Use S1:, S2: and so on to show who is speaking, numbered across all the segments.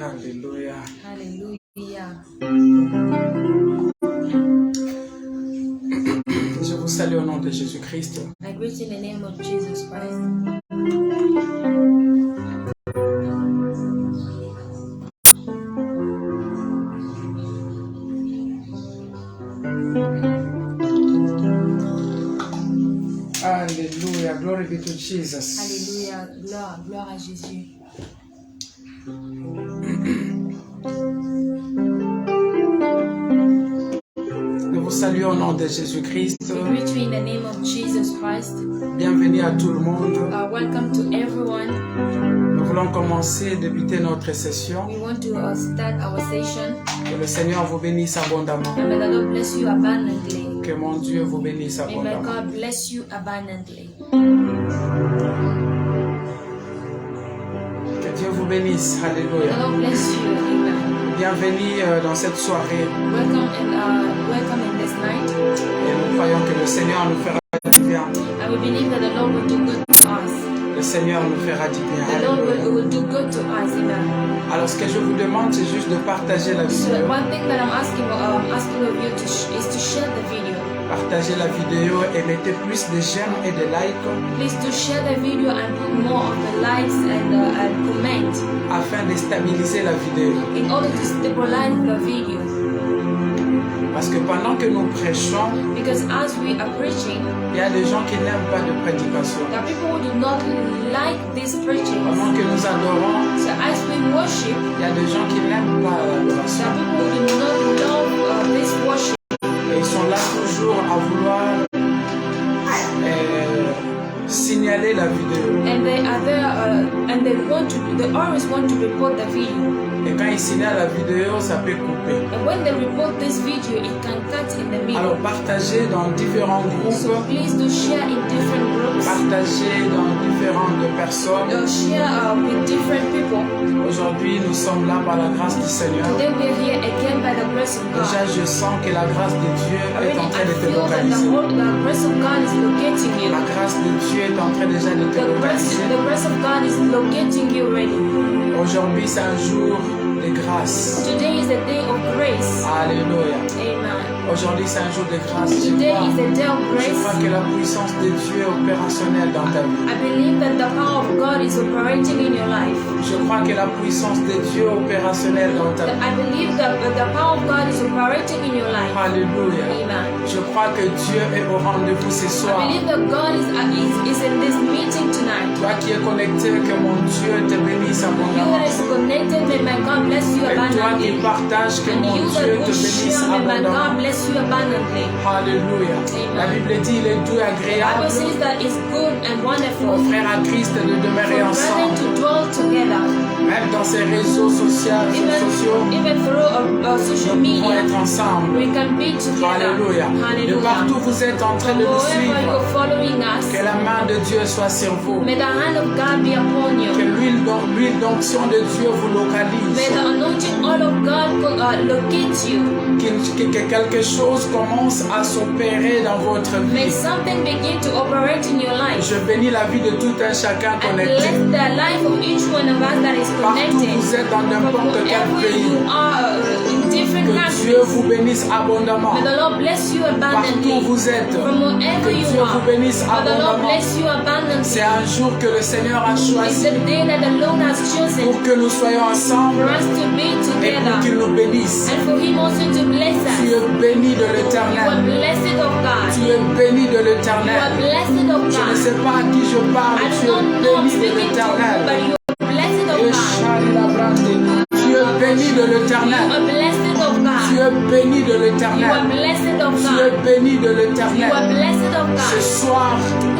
S1: Alléluia.
S2: Alléluia.
S1: Je vous salue au nom de Jésus-Christ.
S2: I greet in the name of Jesus Christ.
S1: Alléluia. Glory be to Jesus.
S2: Alléluia. Gloire à Jésus.
S1: Nous vous saluons au nom de Jésus-Christ.
S2: We greet you in the name of Jesus Christ.
S1: Bienvenue à tout le monde.
S2: Welcome to everyone.
S1: Nous voulons commencer, débuter notre session.
S2: We want to start our session.
S1: Que le Seigneur vous bénisse abondamment.
S2: And may the Lord bless you abundantly.
S1: Que mon Dieu vous bénisse
S2: May
S1: abondamment.
S2: God bless you abundantly.
S1: Que Dieu vous bénisse.
S2: The
S1: Alléluia.
S2: Lord bless you. Amen.
S1: Bienvenue dans cette soirée.
S2: Welcome in this night.
S1: Et nous croyons que le Seigneur nous fera du bien.
S2: And we believe that the Lord will do good to us.
S1: Le Seigneur nous fera du bien.
S2: The Lord
S1: Alléluia.
S2: will do good to us. Amen.
S1: Alors ce que je vous demande, c'est juste de partager la
S2: So
S1: vidéo.
S2: one thing that I'm asking of you is to share the video.
S1: Partagez la vidéo et mettez plus de j'aime et de likes
S2: Please to share the video and put more of the likes and comment
S1: afin de stabiliser la vidéo.
S2: in order to stabilize the video.
S1: Parce que pendant que nous prêchons,
S2: Because as we are preaching,
S1: il y a des gens qui n'aiment pas de prédication.
S2: there are people who do not like this preaching.
S1: Pendant que nous adorons,
S2: So as we worship,
S1: il y a des gens qui n'aiment pas
S2: there
S1: l'adoration.
S2: are people who do not love this worship.
S1: Et ils sont là toujours à vouloir signaler la vidéo.
S2: And they are there and they always want to report the video.
S1: Et quand ils signalent la vidéo, ça peut couper.
S2: And when they report this video, it can cut in the
S1: Alors
S2: middle.
S1: partagez dans différents
S2: So
S1: groupes,
S2: please do share in different groups.
S1: partagez dans différentes personnes.
S2: Share with different people.
S1: Aujourd'hui, nous sommes là par la grâce du Seigneur.
S2: Today we are here again by the grace of
S1: Déjà,
S2: God.
S1: je sens que la grâce de Dieu est en train
S2: I
S1: de te
S2: feel that
S1: localiser.
S2: the grace of God is locating you.
S1: La grâce de Dieu est en train déjà de te localiser.
S2: The grace of God is locating you already.
S1: Aujourd'hui, c'est un jour de grâce.
S2: Today is a day of grace.
S1: Alléluia.
S2: Amen.
S1: Aujourd'hui, c'est un jour de grâce.
S2: Today is a day of
S1: Je
S2: grace.
S1: crois que la puissance de Dieu est opérationnelle dans ta vie.
S2: I believe that the power of God is operating in your life.
S1: Je crois que la puissance de Dieu est opérationnelle dans ta vie.
S2: I believe that the power of God is operating in your life.
S1: Alléluia.
S2: Amen.
S1: Je crois que Dieu est au rendez-vous ce
S2: I
S1: soir.
S2: believe that God is in this meeting tonight.
S1: Toi qui es connecté, que mon Dieu te bénisse
S2: You
S1: abondamment.
S2: that is connected, may my God bless you
S1: Et toi qui
S2: abundantly.
S1: partages, que
S2: And
S1: mon
S2: you that
S1: Dieu te
S2: will
S1: bénisse
S2: share, may my God
S1: abondamment.
S2: bless you abundantly.
S1: Alléluia. La Bible dit, il est doux et
S2: The Bible
S1: agréable
S2: says that it's good and wonderful
S1: aux frères à Christ de
S2: for
S1: demeurer
S2: brethren
S1: ensemble.
S2: to dwell together.
S1: Même dans ces réseaux sociaux,
S2: Even through social
S1: nous pouvons
S2: media,
S1: être ensemble.
S2: we can be together.
S1: Alléluia. De
S2: Hallelujah.
S1: partout vous êtes en train de nous
S2: Wherever you
S1: suivre.
S2: are following us,
S1: Que la main de Dieu soit sur vous.
S2: may the hand of God be upon
S1: Que
S2: you.
S1: l'huile d'onction de Dieu vous
S2: May
S1: localise.
S2: the anointing oil of God locate you.
S1: Que quelque chose commence à s'opérer dans votre
S2: May
S1: vie.
S2: something begin to operate in your life.
S1: Je bénis la vie de tout un chacun
S2: And
S1: connecté.
S2: bless the life of each one of us that is
S1: Partout
S2: connected.
S1: vous êtes dans n'importe quel
S2: Wherever
S1: pays.
S2: you are in different
S1: Que
S2: countries,
S1: Dieu vous bénisse abondamment.
S2: may the Lord bless you
S1: Partout
S2: abundantly.
S1: vous êtes.
S2: From wherever
S1: Que
S2: you
S1: Dieu
S2: are,
S1: vous bénisse
S2: may the Lord
S1: abondamment.
S2: bless you abundantly.
S1: C'est un jour que le Seigneur a
S2: It's
S1: choisi
S2: the day that the Lord has chosen
S1: pour que nous soyons ensemble
S2: for us to be
S1: et pour
S2: together
S1: qu'il nous bénisse.
S2: and for Him also to bless
S1: Tu
S2: us.
S1: es béni de
S2: You are
S1: l'Éternel.
S2: blessed of
S1: Tu
S2: God.
S1: es béni de
S2: You are
S1: l'Éternel.
S2: blessed of
S1: Je ne
S2: God.
S1: sais pas à qui je parle,
S2: I
S1: tu
S2: do
S1: es
S2: not know I'm
S1: béni de
S2: speaking to you,
S1: l'Éternel.
S2: but you are blessed of
S1: Et
S2: God.
S1: Charles Labrande, tu es béni de
S2: You
S1: l'Éternel.
S2: are blessed of
S1: Tu
S2: God.
S1: es béni de
S2: You are
S1: l'Éternel.
S2: blessed of
S1: Tu es
S2: God.
S1: béni de
S2: You are
S1: l'Éternel.
S2: blessed of
S1: Ce
S2: God.
S1: soir,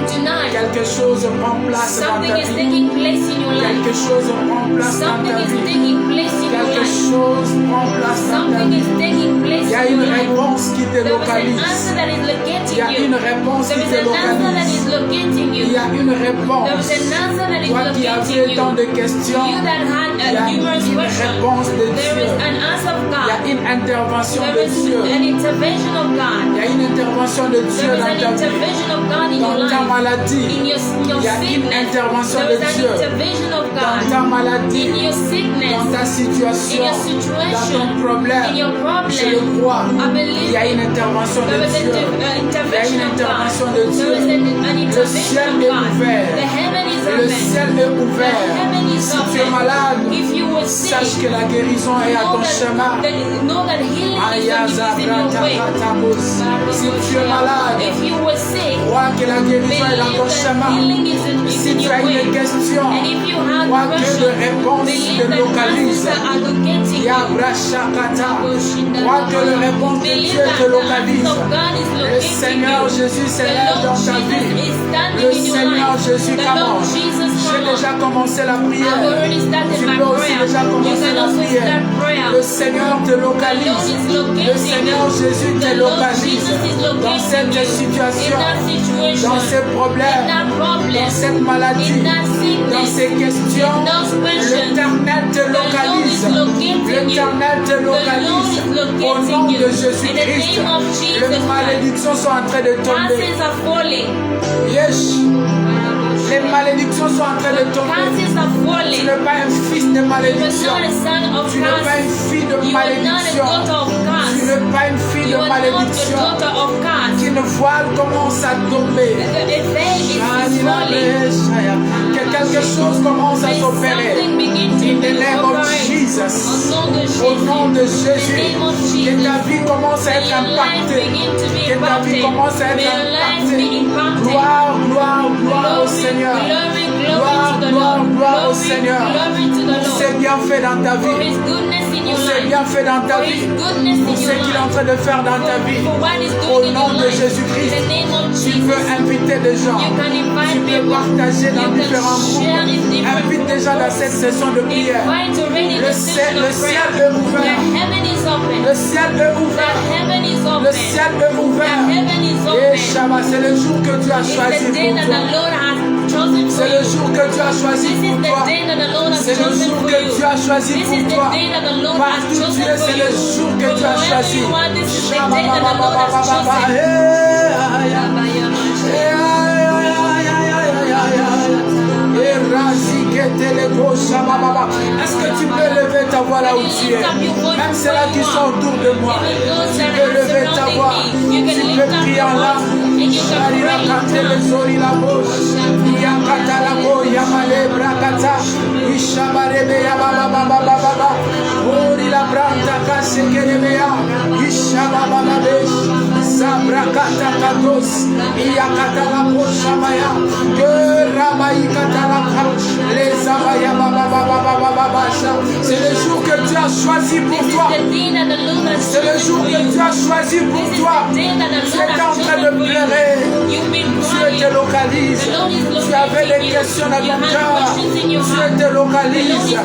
S2: Tonight,
S1: quelque chose prend place dans
S2: something
S1: ta
S2: is
S1: vie.
S2: taking place in your life.
S1: Quelque chose prend place dans
S2: Something
S1: ta
S2: is
S1: vie.
S2: taking place in your
S1: Quelque
S2: life.
S1: chose prend place dans ta
S2: Something
S1: vie.
S2: is taking place
S1: Il y a
S2: in
S1: une
S2: your life.
S1: réponse qui te
S2: There is an
S1: localise.
S2: answer that is
S1: Il y
S2: locating
S1: a
S2: you.
S1: une réponse
S2: There
S1: qui
S2: is
S1: te
S2: an answer that is
S1: localise.
S2: locating
S1: Il y
S2: you.
S1: a une
S2: There is
S1: réponse.
S2: an answer that is
S1: Toi qui
S2: locating
S1: avais tant
S2: you.
S1: de questions,
S2: You that had
S1: il y a
S2: numerous
S1: une
S2: questions.
S1: réponse de
S2: There is
S1: Dieu.
S2: an answer of
S1: Il y a
S2: God.
S1: une intervention intervention
S2: There
S1: de
S2: is
S1: Dieu.
S2: an intervention of
S1: Il
S2: God.
S1: y a une intervention de Dieu
S2: There is
S1: dans
S2: an
S1: ta vie.
S2: intervention of God in your
S1: Dans ta
S2: life.
S1: maladie,
S2: In your
S1: il y a une
S2: sickness,
S1: intervention
S2: there
S1: de
S2: is an
S1: Dieu.
S2: intervention of
S1: Dans ta
S2: God.
S1: maladie,
S2: In your sickness,
S1: dans ta
S2: in
S1: situation,
S2: your
S1: dans ton
S2: situation,
S1: problème,
S2: in your
S1: je le
S2: problem,
S1: crois.
S2: I
S1: Il
S2: believe
S1: y a une intervention de
S2: there is
S1: Dieu.
S2: an
S1: Il y a
S2: intervention
S1: une
S2: of
S1: intervention
S2: God.
S1: de
S2: There
S1: Dieu.
S2: is an
S1: Le
S2: intervention
S1: ciel
S2: of
S1: est
S2: God.
S1: ouvert.
S2: The heaven is
S1: Le
S2: open.
S1: ciel est
S2: The
S1: ouvert.
S2: heaven is
S1: Si tu es
S2: open.
S1: malade,
S2: If you were sick,
S1: sache que la guérison est à ton chemin.
S2: know that healing is in your way.
S1: Si tu es malade,
S2: If you were sick,
S1: crois que la guérison est dans ton
S2: believe that
S1: chemin.
S2: healing is
S1: Si
S2: in
S1: tu
S2: your
S1: as
S2: way.
S1: une question,
S2: And if you have
S1: crois que
S2: questions,
S1: les réponses
S2: believe
S1: te
S2: that
S1: localisent.
S2: answers are locating you.
S1: Yabrashakata. Crois que les réponses de
S2: Believe
S1: Dieu
S2: that
S1: te
S2: the
S1: localisent.
S2: answers of God is
S1: Le
S2: locating
S1: Seigneur
S2: you.
S1: Jésus
S2: The
S1: s'élève
S2: Lord
S1: dans ta
S2: Jesus
S1: vie.
S2: is standing
S1: Le
S2: in your
S1: Seigneur
S2: life.
S1: Jésus
S2: The Lord
S1: commence.
S2: Jesus
S1: J'ai déjà
S2: comes.
S1: commencé la
S2: I've
S1: prière.
S2: already started
S1: Tu
S2: my
S1: peux aussi
S2: prayer.
S1: déjà
S2: You
S1: commencer
S2: can
S1: la
S2: also
S1: prière.
S2: start prayer.
S1: Le Seigneur te
S2: The Lord
S1: localise.
S2: is
S1: Le
S2: locating
S1: Seigneur
S2: you.
S1: Jésus te
S2: The Lord
S1: localise
S2: Jesus is
S1: dans
S2: locating
S1: cette
S2: you. In
S1: situation,
S2: that situation,
S1: dans ces
S2: in
S1: problèmes,
S2: that problem,
S1: dans cette maladie,
S2: in that
S1: dans
S2: sickness,
S1: ces questions.
S2: in those questions.
S1: L'Éternel te
S2: The Lord
S1: localise.
S2: is locating you.
S1: L'Éternel te
S2: The Lord
S1: localise.
S2: is
S1: Au
S2: locating
S1: nom
S2: you.
S1: de
S2: In the
S1: Jésus-Christ,
S2: name of
S1: les
S2: Jesus Christ.
S1: malédictions sont en train de tomber.
S2: Curses are falling.
S1: Yes. Les malédictions sont en train de tomber.
S2: Curses are
S1: Tu
S2: falling.
S1: n'es pas un fils de
S2: You are
S1: malédiction.
S2: not a son of
S1: Tu n'es pas une
S2: curses.
S1: fille de
S2: You are not a
S1: malédiction.
S2: daughter of
S1: Tu
S2: curse.
S1: n'es pas une fille
S2: You
S1: de
S2: are not a
S1: malédiction.
S2: daughter of curse.
S1: Qu'une voile commence à tomber.
S2: A veil is falling.
S1: Que quelque chose commence à
S2: May
S1: s'opérer.
S2: something begin to
S1: In the name of
S2: operate.
S1: Jesus.
S2: Au
S1: Au nom de Jésus.
S2: In the name of Jesus.
S1: Que ta vie commence à
S2: May
S1: être
S2: your life
S1: impactée.
S2: begin to be
S1: Que ta vie
S2: impacted.
S1: commence à
S2: May
S1: être
S2: your life be
S1: impactée.
S2: impacted.
S1: Gloire, gloire, gloire au
S2: Glory,
S1: Seigneur.
S2: glory, glory
S1: Gloire,
S2: to the
S1: gloire,
S2: Lord.
S1: gloire au
S2: Glory,
S1: Seigneur.
S2: glory to the
S1: Pour ses
S2: Lord.
S1: bienfaits dans ta
S2: For
S1: vie.
S2: His goodness in
S1: Pour
S2: your
S1: ses
S2: life.
S1: bienfaits dans ta
S2: For
S1: vie.
S2: His goodness
S1: Pour
S2: in
S1: ce
S2: your
S1: qu'il est en
S2: life.
S1: train de faire dans ta vie.
S2: For what He's
S1: Au
S2: doing in
S1: nom
S2: your
S1: de
S2: life.
S1: Jésus-Christ.
S2: In the name of
S1: Tu
S2: Jesus.
S1: peux inviter des gens.
S2: You can
S1: Tu
S2: invite
S1: peux
S2: people.
S1: partager dans
S2: You can
S1: différents
S2: share
S1: groupes.
S2: in different
S1: Invite des gens dans cette session de prière.
S2: Invite already
S1: Le
S2: the
S1: ciel,
S2: session
S1: le
S2: of
S1: ciel
S2: prayer.
S1: est ouvert.
S2: The heaven is open.
S1: Le ciel est
S2: The
S1: ouvert.
S2: heaven is
S1: Le
S2: open.
S1: ciel est ouvert.
S2: The heaven is
S1: Et
S2: open.
S1: Shabbat, c'est le jour que tu as
S2: It's
S1: choisi
S2: the day
S1: pour
S2: that
S1: toi.
S2: the Lord has chosen for
S1: C'est le
S2: you.
S1: jour que tu as choisi
S2: This is
S1: pour
S2: the
S1: toi.
S2: day that the Lord has
S1: C'est le
S2: chosen
S1: jour
S2: for
S1: que
S2: you.
S1: tu as choisi
S2: This
S1: pour
S2: is the
S1: toi.
S2: day that the Lord has
S1: Partout tu
S2: chosen
S1: es,
S2: for
S1: c'est le
S2: you.
S1: jour que tu as
S2: Wherever
S1: choisi.
S2: you are, this is the
S1: Shabbat,
S2: day that the Lord has chosen.
S1: Est-ce que tu peux lever ta voix là où tu es? Même ceux-là qui sont autour de moi, tu peux lever ta voix. Tu peux prier en langue. Sharira kante le zori la bouche. Yakata la bo yamale brakata. Ishabarebe yabababababa. Ori la branta kasekerebea. Ishabababesh. Sabrakata katos. Iyakata la bosha maya. Que rabaikata la couch. Les abaya babababababa. C'est le jour que tu as choisi pour toi. C'est le jour que tu as choisi pour toi. Tu étais en train de pleurer. Dieu te localise. Tu avais des questions dans ton cœur. Dieu te localise.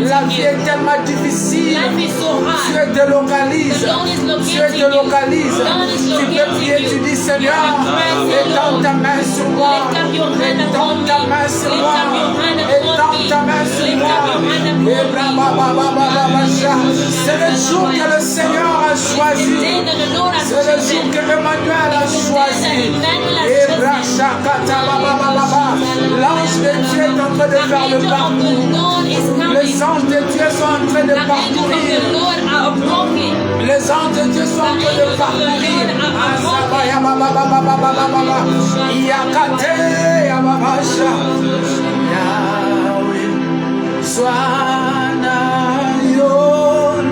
S1: La vie est tellement difficile. Dieu te localise. Dieu te localise. Tu peux prier, tu dis Seigneur, étends ta main sur moi. Étends ta main sur moi. Étends ta main sur moi. C'est le jour que le Seigneur a choisi. C'est le jour que Emmanuel a choisi. L'ange de Dieu est en train de faire le parcours. Les anges de Dieu sont en train de parcourir. Les anges de Dieu sont en train de parcourir. Yahweh, Swana Yahweh,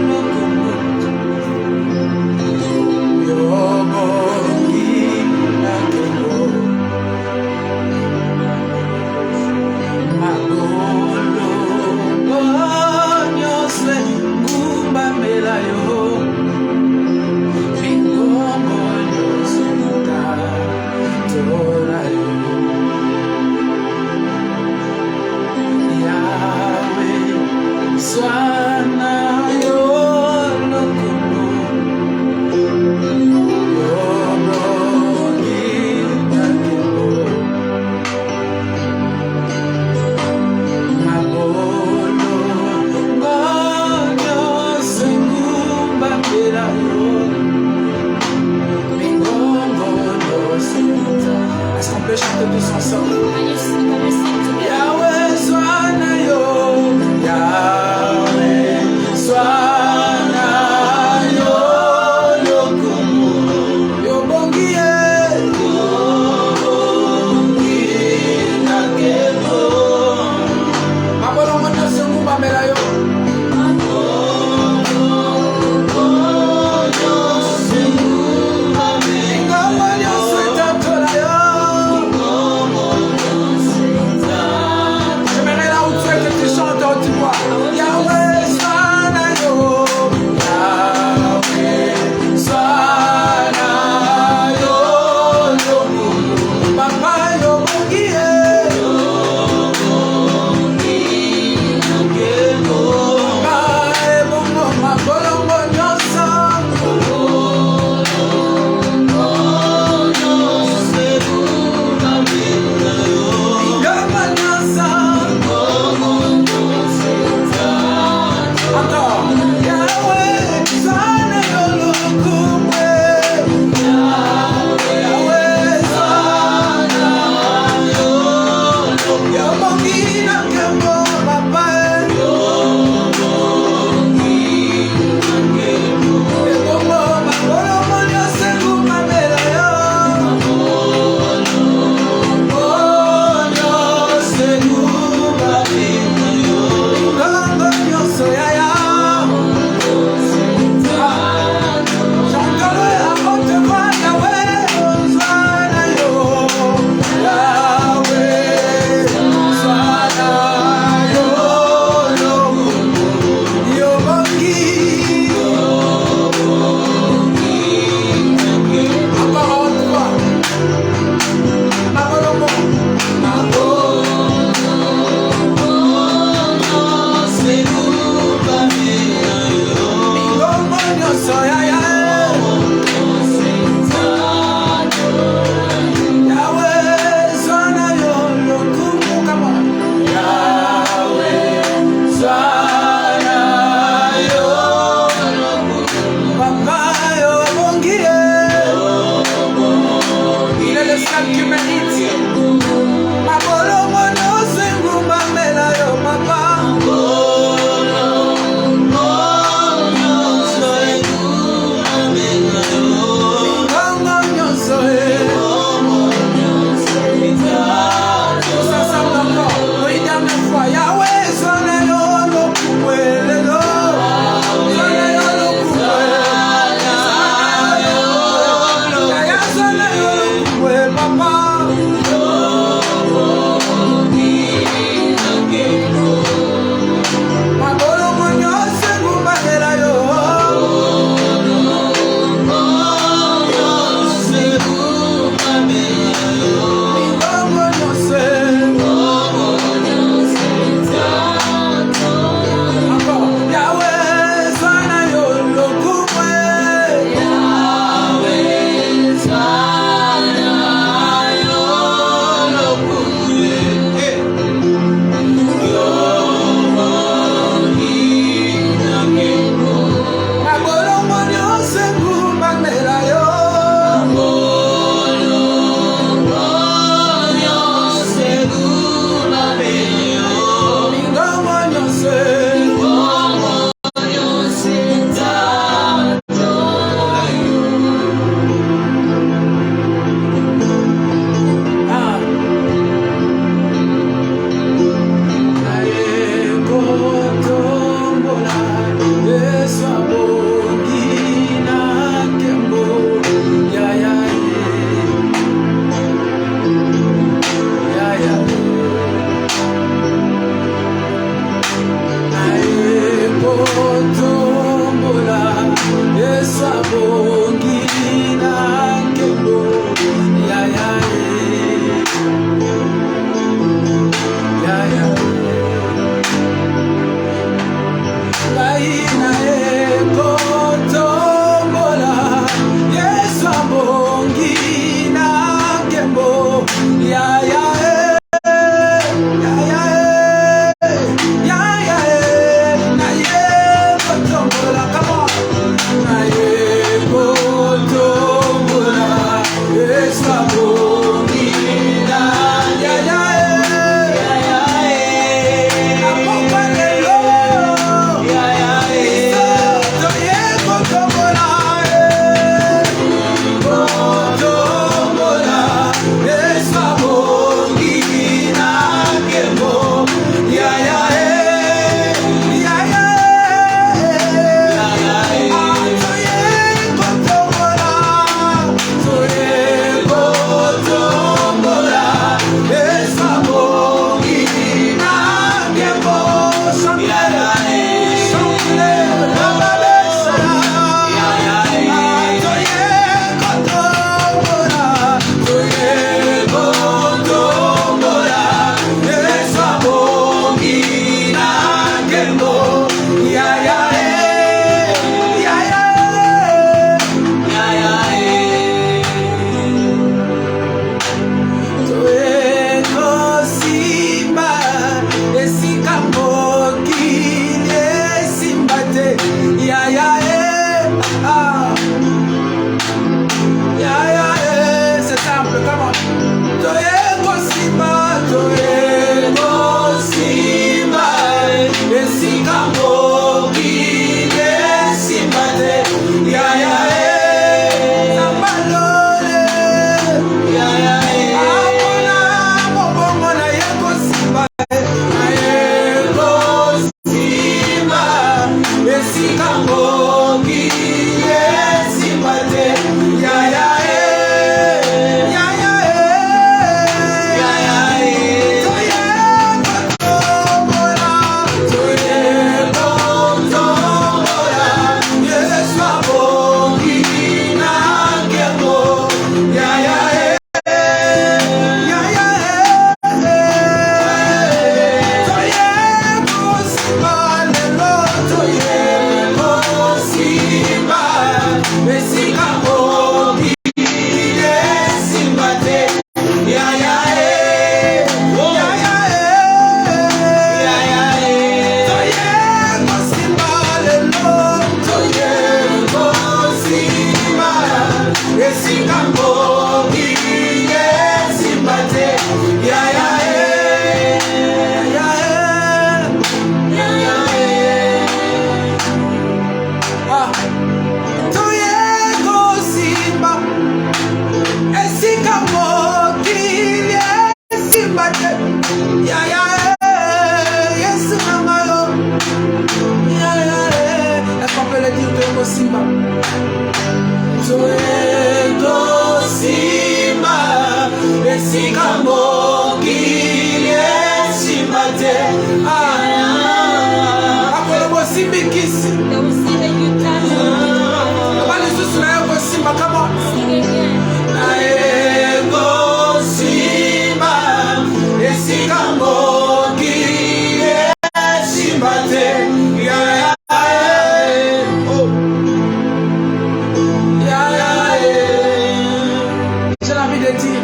S1: J'ai envie de dire,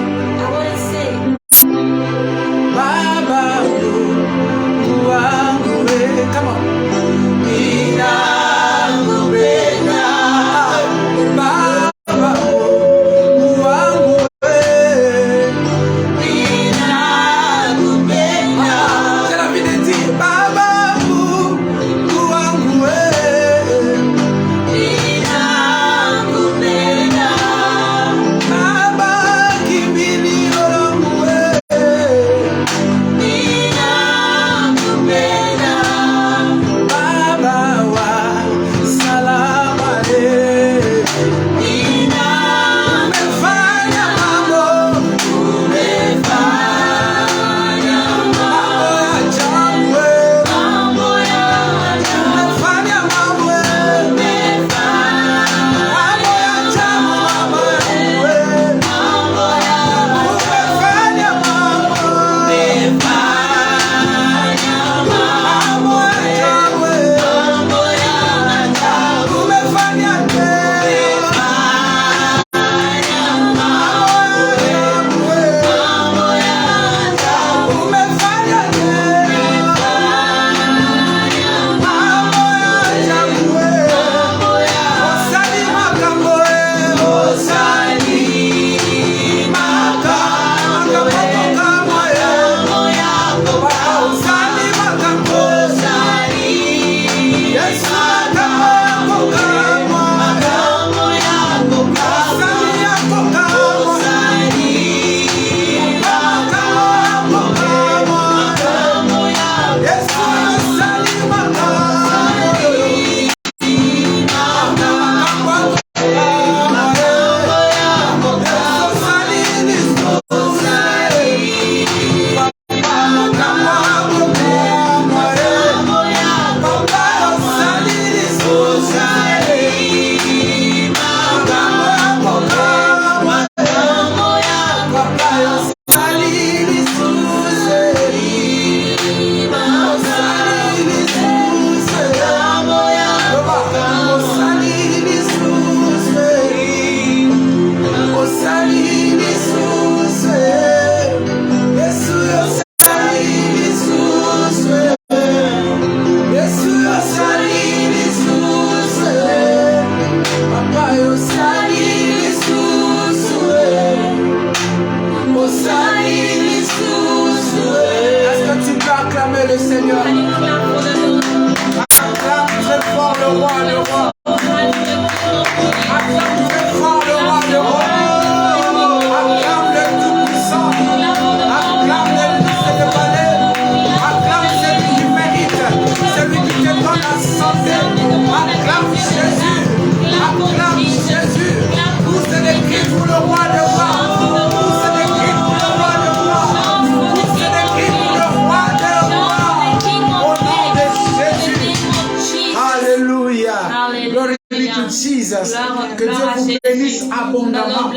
S1: Baba, come on. Que Dieu vous bénisse abondamment.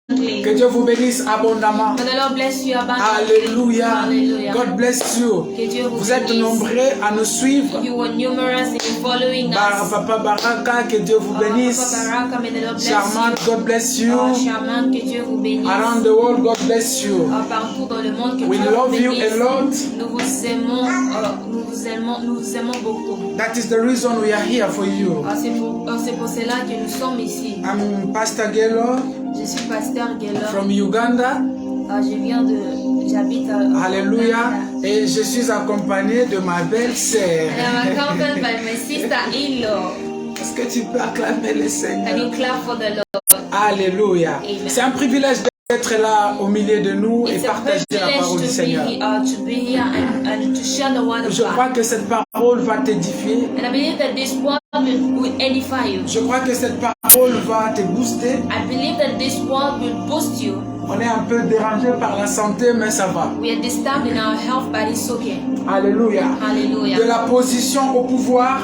S1: Que Dieu vous bénisse abondamment. Alléluia. God bless you. Vous êtes nombreux à nous suivre. Papa Baraka, que Dieu vous bénisse. Charmant, God bless you. Around the world, God bless you. We love you a lot.
S2: Nous vous aimons beaucoup.
S1: That is the reason we are here for you.
S2: C'est pour cela que nous sommes ici.
S1: I'm Pastor Gelo.
S2: Je suis Pasteur Gelo.
S1: From Uganda.
S2: J'habite
S1: Alléluia. Et je suis accompagné de ma belle-sœur. Est-ce que tu peux acclamer le Seigneur?
S2: Can you clap for the Lord?
S1: Alléluia. C'est un privilège d'être là au milieu de nous et partager la parole du Seigneur. Je crois que cette parole va t'édifier. Je crois que cette parole va te booster. On est un peu dérangé par la santé, mais ça va. Alléluia. De la position au pouvoir.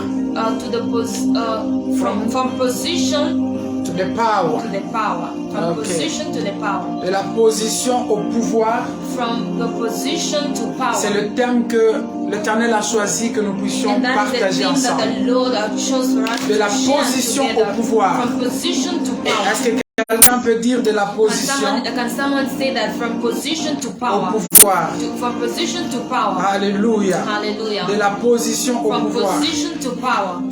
S2: From position
S1: to To the power.
S2: To the power. From
S1: Okay.
S2: position to the power.
S1: De la position au pouvoir.
S2: From the position to power.
S1: C'est le terme que l'Éternel a choisi que nous puissions
S2: And that is
S1: partager
S2: the thing that
S1: ensemble.
S2: the Lord chose for us
S1: De la
S2: to share
S1: position
S2: together.
S1: au pouvoir.
S2: From position to power.
S1: Est-ce que quelqu'un peut dire de la position
S2: Can someone say that from position to power?
S1: au pouvoir?
S2: From position to power.
S1: Alléluia.
S2: Hallelujah.
S1: De la position au
S2: From
S1: pouvoir.
S2: position to power.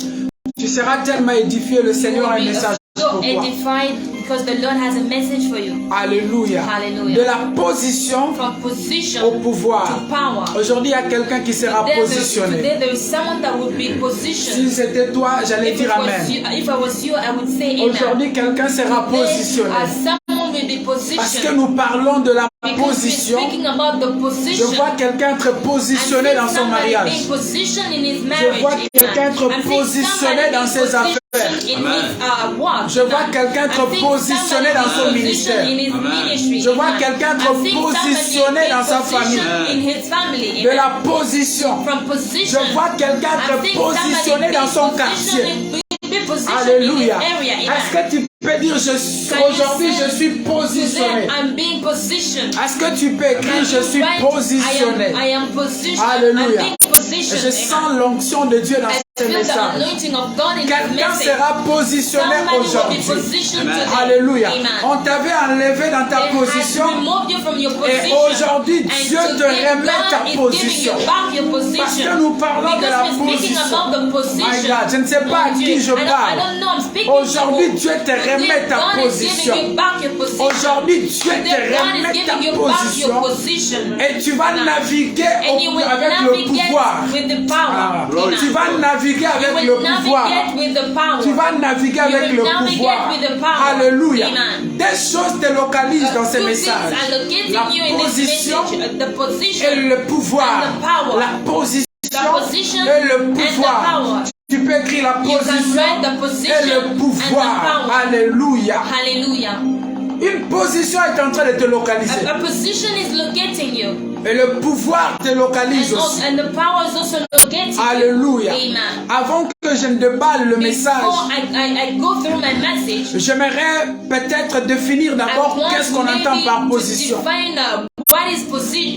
S1: Tu seras tellement édifié, le Seigneur a un
S2: You will be
S1: message
S2: so
S1: pour toi.
S2: edified because the Lord has a message for you.
S1: Alléluia.
S2: Hallelujah.
S1: De la position
S2: From position
S1: au pouvoir.
S2: to power.
S1: Aujourd'hui, il y a quelqu'un qui sera positionné.
S2: Today there is someone that will be
S1: Si
S2: positioned.
S1: c'était toi, j'allais dire Amen.
S2: If I was you, I would say amen.
S1: Aujourd'hui, quelqu'un sera positionné.
S2: Someone will be
S1: Parce que
S2: positioned.
S1: nous parlons de la
S2: Because we're
S1: position.
S2: speaking about the
S1: Je
S2: position.
S1: vois quelqu'un être positionné dans son mariage.
S2: Being positioned in his
S1: Je
S2: marriage.
S1: vois quelqu'un être
S2: I'm seeing
S1: positionné
S2: somebody
S1: dans
S2: being
S1: ses affaires.
S2: positioned in his, work.
S1: Je vois quelqu'un être
S2: I'm seeing
S1: positionné dans son
S2: somebody
S1: ministère.
S2: positioned in his ministry.
S1: Je vois quelqu'un être
S2: I'm seeing somebody
S1: positionné
S2: being
S1: dans sa
S2: positioned
S1: famille.
S2: in his family.
S1: De la position.
S2: From position.
S1: Je vois quelqu'un
S2: I'm
S1: être
S2: seeing
S1: positionné
S2: somebody
S1: dans son
S2: being
S1: quartier.
S2: positioned
S1: Alléluia.
S2: in his area.
S1: Est-ce que tu peux dire aujourd'hui je suis positionné?
S2: I'm being positioned.
S1: Est-ce que tu peux écrire je suis positionné?
S2: I am positioned.
S1: Alléluia.
S2: I'm being positioned.
S1: Je sens l'onction de Dieu dans ce
S2: Feel the
S1: message.
S2: anointing of God in this
S1: Quelqu'un
S2: message.
S1: sera positionné
S2: Somebody will be
S1: aujourd'hui.
S2: positioned today.
S1: Alléluia.
S2: Amen.
S1: On t'avait enlevé dans ta
S2: They
S1: position.
S2: have removed you from your
S1: Et
S2: position.
S1: aujourd'hui,
S2: And
S1: Dieu te
S2: today,
S1: remet ta
S2: God is
S1: position.
S2: giving you back your position.
S1: Parce que nous parlons de
S2: Because
S1: la
S2: we're speaking
S1: position.
S2: about the position.
S1: My God, je ne sais pas à
S2: Mon
S1: qui
S2: Dieu.
S1: je
S2: I
S1: parle.
S2: don't know, I'm speaking
S1: Aujourd'hui,
S2: to
S1: Dieu te remet ta
S2: God is
S1: position.
S2: giving you back your position.
S1: Aujourd'hui, Dieu te
S2: Today, God is
S1: remet ta
S2: giving you back your
S1: position.
S2: position.
S1: Et tu vas naviguer
S2: And you will
S1: avec le
S2: navigate
S1: pouvoir.
S2: with the power.
S1: Ah, tu vas naviguer
S2: You
S1: avec
S2: will
S1: le pouvoir.
S2: navigate with the power.
S1: Tu vas naviguer avec
S2: will
S1: le
S2: navigate
S1: pouvoir.
S2: with the power.
S1: Alléluia.
S2: Amen.
S1: Des choses te localisent dans ces
S2: Two things
S1: messages.
S2: are locating
S1: La
S2: you in this
S1: position
S2: message. The position
S1: et le pouvoir.
S2: and the power.
S1: La position
S2: The position
S1: et le
S2: and the
S1: pouvoir.
S2: power.
S1: Tu peux écrire la
S2: You can
S1: position
S2: write the position
S1: et le pouvoir.
S2: and the power.
S1: Alléluia.
S2: Hallelujah.
S1: Une position est en train de te localiser.
S2: A position is locating you.
S1: Et le pouvoir te localise aussi.
S2: And the power is also locating
S1: Alléluia.
S2: you. Amen.
S1: Avant que je ne déballe le message,
S2: Before I go through my message,
S1: j'aimerais peut-être définir d'abord qu'est-ce qu'on entend par position.
S2: Define what is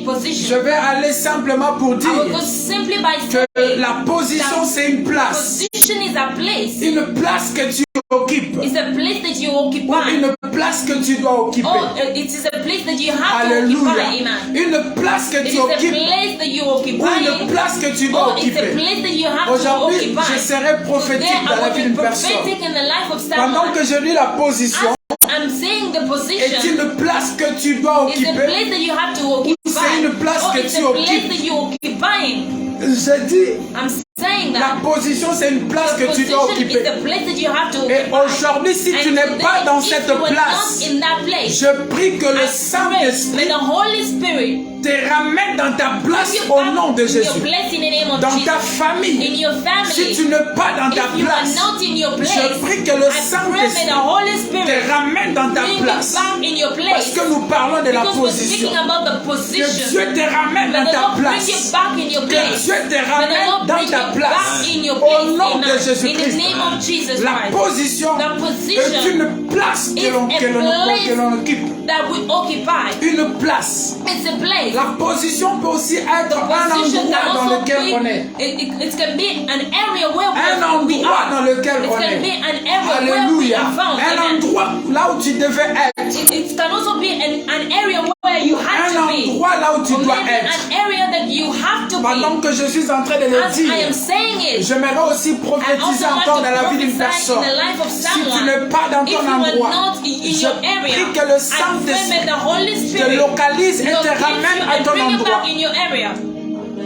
S2: position.
S1: Je vais aller simplement pour
S2: I will
S1: dire
S2: go simply by
S1: que
S2: saying
S1: la position c'est une place.
S2: position is a place.
S1: Une place que tu occupes.
S2: It's a place that you
S1: Ou
S2: occupy.
S1: une place que tu dois occuper.
S2: Oh, it is a place that you have
S1: Alléluia.
S2: to occupy. Amen.
S1: Une place que
S2: It
S1: tu
S2: is a
S1: occupes.
S2: place that you occupy.
S1: Ou une place que tu dois
S2: Oh, it's a
S1: occuper.
S2: place that you have to
S1: Aujourd'hui,
S2: occupy.
S1: je serai prophétique
S2: Today,
S1: dans
S2: I
S1: la
S2: will
S1: vie
S2: be
S1: d'une personne.
S2: prophetic in the life of
S1: Pendant
S2: someone.
S1: que je lis la position,
S2: I'm saying the
S1: est
S2: position
S1: une place que tu dois
S2: is a
S1: occuper.
S2: place that you have to occupy.
S1: c'est une place
S2: Oh,
S1: que
S2: it's
S1: tu
S2: a place
S1: occupes.
S2: that you occupying.
S1: Je dis,
S2: I'm saying
S1: la
S2: that.
S1: position c'est une place que tu
S2: Position
S1: dois
S2: is
S1: occuper.
S2: the place that you have to
S1: Et
S2: occupy.
S1: aujourd'hui, si tu
S2: And
S1: n'es
S2: today,
S1: pas dans
S2: if
S1: cette
S2: you are
S1: place,
S2: not in that place,
S1: je prie que le
S2: I pray, may
S1: Saint-Esprit
S2: the Holy Spirit
S1: te ramène dans ta place
S2: give you
S1: au
S2: back
S1: nom de
S2: in your
S1: Jésus.
S2: place in the name of
S1: Dans
S2: Jesus.
S1: ta famille,
S2: In your family,
S1: si tu n'es pas dans ta
S2: if you are
S1: place,
S2: not in your place,
S1: je prie que le
S2: I pray may
S1: Saint-Esprit
S2: the Holy Spirit
S1: te ramène dans ta
S2: bring you
S1: place.
S2: back in your
S1: Parce
S2: place.
S1: que nous parlons de la
S2: Because we're
S1: position.
S2: speaking about the
S1: Que
S2: position.
S1: Dieu te ramène
S2: May
S1: dans
S2: the
S1: ta
S2: Lord bring you
S1: place.
S2: back in your
S1: Que
S2: place.
S1: Dieu te
S2: May the
S1: ramène
S2: Lord
S1: dans
S2: bring
S1: ta
S2: you
S1: place.
S2: back in your place.
S1: Au nom de
S2: Amen. In
S1: Jésus-Christ.
S2: the name of Jesus
S1: La
S2: Christ.
S1: position
S2: The position
S1: est une place
S2: is a
S1: que l'on occupe.
S2: that we occupy.
S1: Une place.
S2: It's a place.
S1: La position peut aussi être un
S2: Position
S1: endroit
S2: can
S1: dans
S2: also
S1: lequel
S2: be,
S1: on est.
S2: it can be an area where
S1: Un
S2: we
S1: endroit
S2: are.
S1: dans lequel
S2: It
S1: on
S2: can be
S1: est.
S2: an area where we
S1: Alléluia.
S2: are found.
S1: Un
S2: Amen.
S1: endroit là où tu devais être.
S2: It can also be an area where you have
S1: Un
S2: to be.
S1: endroit là où tu
S2: Or
S1: dois
S2: maybe
S1: être.
S2: an area that you have to
S1: Pendant
S2: be.
S1: que je suis en train de le
S2: As I am
S1: dire,
S2: saying it,
S1: j'aimerais aussi
S2: I
S1: prophétiser
S2: also want
S1: encore
S2: to
S1: dans la vie d'une
S2: prophesy in
S1: personne.
S2: the life of
S1: Si tu
S2: someone.
S1: n'es pas dans
S2: If
S1: ton
S2: you are
S1: endroit,
S2: not in
S1: je
S2: your area,
S1: prie que le
S2: I pray may
S1: Saint-Esprit
S2: the Holy
S1: te
S2: Spirit
S1: localise et te
S2: locate you
S1: ramène à
S2: and
S1: ton
S2: bring you
S1: endroit.
S2: back in your area.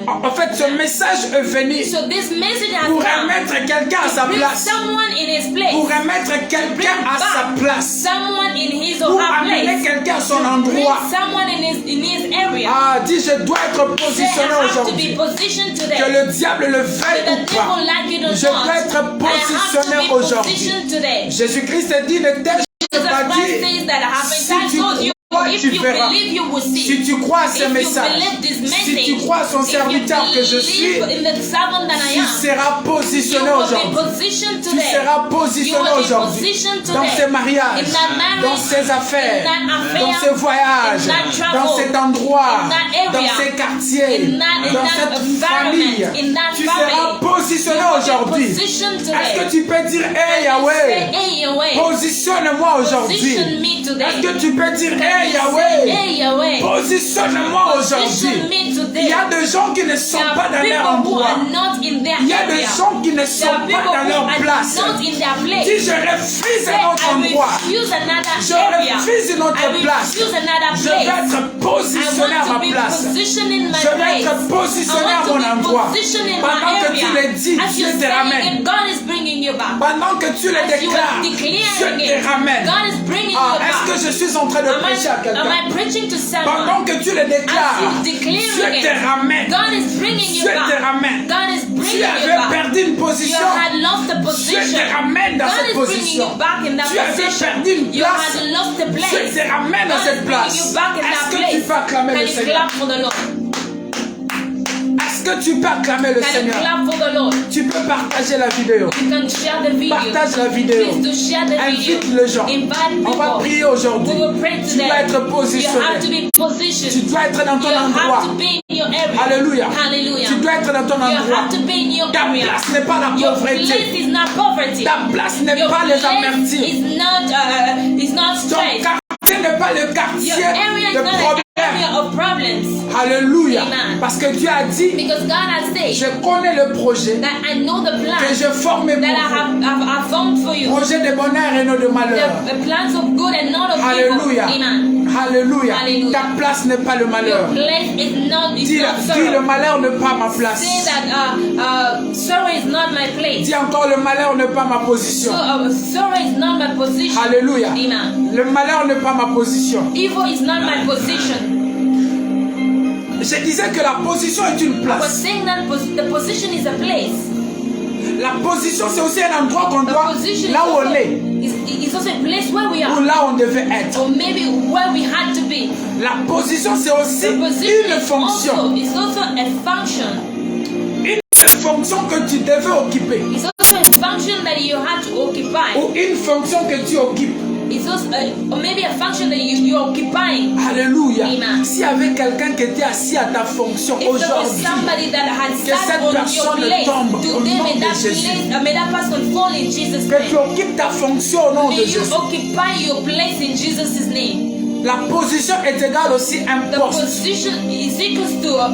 S1: En fait, ce message est venu
S2: So this message has
S1: pour
S2: come
S1: remettre quelqu'un à sa
S2: to bring
S1: place.
S2: someone in his place.
S1: Pour remettre quelqu'un à sa place.
S2: Someone in his or
S1: Pour
S2: her
S1: amener
S2: place.
S1: quelqu'un à son
S2: Bring
S1: endroit.
S2: someone in his area.
S1: Ah, dis, je dois être
S2: Say,
S1: positionné
S2: I have to be
S1: aujourd'hui.
S2: positioned today.
S1: Que le diable le veuille
S2: The
S1: ou
S2: devil
S1: pas.
S2: like it or
S1: Je
S2: not.
S1: dois être
S2: I have to
S1: positionné
S2: be
S1: aujourd'hui.
S2: positioned today.
S1: Jésus-Christ dit, ne t'ai-je
S2: Jesus
S1: pas
S2: Christ
S1: dit,
S2: says that I have
S1: si
S2: been
S1: tu
S2: told you.
S1: crois
S2: If
S1: tu
S2: you
S1: verras.
S2: believe, you will see.
S1: Si tu crois à ce
S2: If you
S1: message,
S2: believe this
S1: si
S2: message,
S1: tu crois à son
S2: if you
S1: serviteur que je suis,
S2: believe in the servant that I
S1: tu
S2: am,
S1: seras
S2: you
S1: positionné
S2: will be
S1: aujourd'hui.
S2: positioned
S1: Tu
S2: today.
S1: seras
S2: You
S1: positionné
S2: will be
S1: aujourd'hui.
S2: positioned
S1: Dans
S2: today.
S1: ces mariages,
S2: In that marriage,
S1: dans ces affaires,
S2: in that affair,
S1: dans ces voyages,
S2: in that travel,
S1: dans cet endroit,
S2: in that area,
S1: dans ces quartiers,
S2: in
S1: dans
S2: that
S1: cette
S2: environment,
S1: famille.
S2: in that
S1: Tu
S2: family.
S1: seras positionné
S2: You will be
S1: aujourd'hui.
S2: positioned
S1: Est-ce
S2: today.
S1: que tu peux dire, hey
S2: Say,
S1: Yahweh,
S2: hey, Yahweh,
S1: positionne-moi aujourd'hui.
S2: position me today.
S1: Est-ce que tu peux dire,
S2: Can
S1: hey
S2: you say,
S1: Yahweh,
S2: hey, Yahweh,
S1: positionne-moi
S2: position
S1: aujourd'hui.
S2: me today.
S1: Il y a des gens qui ne sont
S2: There
S1: pas
S2: are
S1: dans leur
S2: people who
S1: endroit.
S2: are not in their
S1: Il y a des
S2: area.
S1: gens qui ne
S2: There
S1: sont
S2: are
S1: pas
S2: people
S1: dans
S2: who
S1: leur
S2: are
S1: place.
S2: not in their place.
S1: Dis, je refuse
S2: Say,
S1: un autre
S2: I
S1: endroit.
S2: refuse another
S1: Je
S2: area.
S1: refuse une autre
S2: I
S1: place.
S2: refuse another
S1: Je vais
S2: place.
S1: être
S2: I
S1: positionné à
S2: want to
S1: ma
S2: be
S1: place.
S2: positioned in my
S1: Je vais
S2: place.
S1: être positionné
S2: I
S1: à
S2: want to
S1: mon
S2: be
S1: endroit.
S2: positioned in
S1: Pendant
S2: my
S1: que
S2: area.
S1: tu le dis,
S2: As
S1: Dieu
S2: you're
S1: te
S2: saying
S1: ramène.
S2: it, God is bringing you back.
S1: Pendant que tu le
S2: As you
S1: déclares,
S2: are
S1: Dieu
S2: declaring
S1: te
S2: it,
S1: ramène.
S2: God is bringing you
S1: Ah,
S2: back.
S1: est-ce que je suis en train de prêcher à
S2: Am
S1: quelqu'un?
S2: I preaching to someone?
S1: Pendant que tu le déclares,
S2: As you
S1: Dieu
S2: declaring
S1: te
S2: it,
S1: ramène.
S2: God is bringing you
S1: Dieu te
S2: back.
S1: ramène.
S2: God is
S1: Tu
S2: bringing you
S1: avais
S2: back.
S1: perdu une
S2: You
S1: position.
S2: had lost a
S1: Dieu
S2: position.
S1: te ramène dans
S2: God
S1: cette
S2: is bringing
S1: position.
S2: you back in that
S1: Tu avais
S2: position.
S1: perdu une
S2: You
S1: place.
S2: had lost a place.
S1: Dieu te ramène dans
S2: God
S1: cette
S2: is bringing
S1: place.
S2: you back in
S1: Est-ce
S2: that
S1: que
S2: place.
S1: tu peux acclamer
S2: Can
S1: le
S2: you
S1: Seigneur?
S2: clap for the Lord?
S1: Est-ce que tu peux acclamer le
S2: Can you
S1: Seigneur?
S2: clap for the Lord?
S1: Tu peux partager la vidéo.
S2: You can share the video.
S1: Partage la vidéo.
S2: Please do share the video.
S1: Invite les gens.
S2: Invite
S1: On va
S2: people.
S1: prier aujourd'hui.
S2: We will pray
S1: Tu
S2: today.
S1: dois être
S2: You have to
S1: positionné.
S2: be positioned.
S1: Tu dois être dans ton
S2: You
S1: endroit.
S2: have to be in your area.
S1: Alléluia.
S2: Hallelujah.
S1: Tu dois être dans ton
S2: You
S1: endroit.
S2: have to be in your
S1: Ta
S2: area.
S1: place n'est pas la
S2: Your place
S1: pauvreté.
S2: is not poverty.
S1: Ta place n'est
S2: Your
S1: pas les
S2: place
S1: amertumes.
S2: is not
S1: Ton
S2: stress.
S1: quartier n'est pas le quartier
S2: Your area is
S1: de
S2: not an
S1: problèmes.
S2: area of problems.
S1: Alléluia.
S2: Amen.
S1: Parce que Dieu a dit,
S2: Because God has said
S1: je connais le projet
S2: that I know the
S1: que
S2: plans
S1: je forme pour
S2: that I
S1: vous.
S2: have formed for you.
S1: Projet de bonheur et non de malheur.
S2: The plans of good and not of
S1: Alléluia.
S2: evil. Amen.
S1: Alléluia.
S2: Hallelujah.
S1: Ta place n'est pas le
S2: Your
S1: malheur.
S2: place is not
S1: Dis le
S2: sorrow.
S1: malheur n'est pas ma place.
S2: Say that sorrow is not my place.
S1: Dis encore le malheur n'est pas ma position.
S2: Sorrow is not my position.
S1: Alléluia.
S2: Amen.
S1: Le malheur n'est pas ma position.
S2: Evil is not my position.
S1: Je disais que la position est une
S2: I was
S1: place.
S2: saying that the position is a place.
S1: La position c'est aussi un endroit qu'on
S2: The
S1: doit,
S2: position
S1: là où on est,
S2: is also a place where we
S1: ou
S2: are.
S1: là où on devait être.
S2: Or maybe where we had to be.
S1: La position c'est aussi
S2: The position
S1: une fonction.
S2: is also a function.
S1: Une fonction que tu devais occuper.
S2: It's also a function that you had to occupy.
S1: Ou une fonction que tu occupes.
S2: It's also or maybe a function that you're occupying.
S1: Alléluia.
S2: Amen.
S1: S'il y avait quelqu'un qui était assis à ta fonction
S2: If there was
S1: aujourd'hui,
S2: somebody that had
S1: que
S2: sat
S1: cette
S2: on your
S1: personne
S2: place,
S1: tombe au
S2: today
S1: nom
S2: may
S1: de
S2: that
S1: Jésus.
S2: place, may that person fall in Jesus'
S1: que tu
S2: name.
S1: occupes ta fonction au nom
S2: May
S1: de
S2: you
S1: Jésus.
S2: occupy your place in Jesus' name.
S1: La position est égale aussi à un
S2: The
S1: poste.
S2: position is equals to a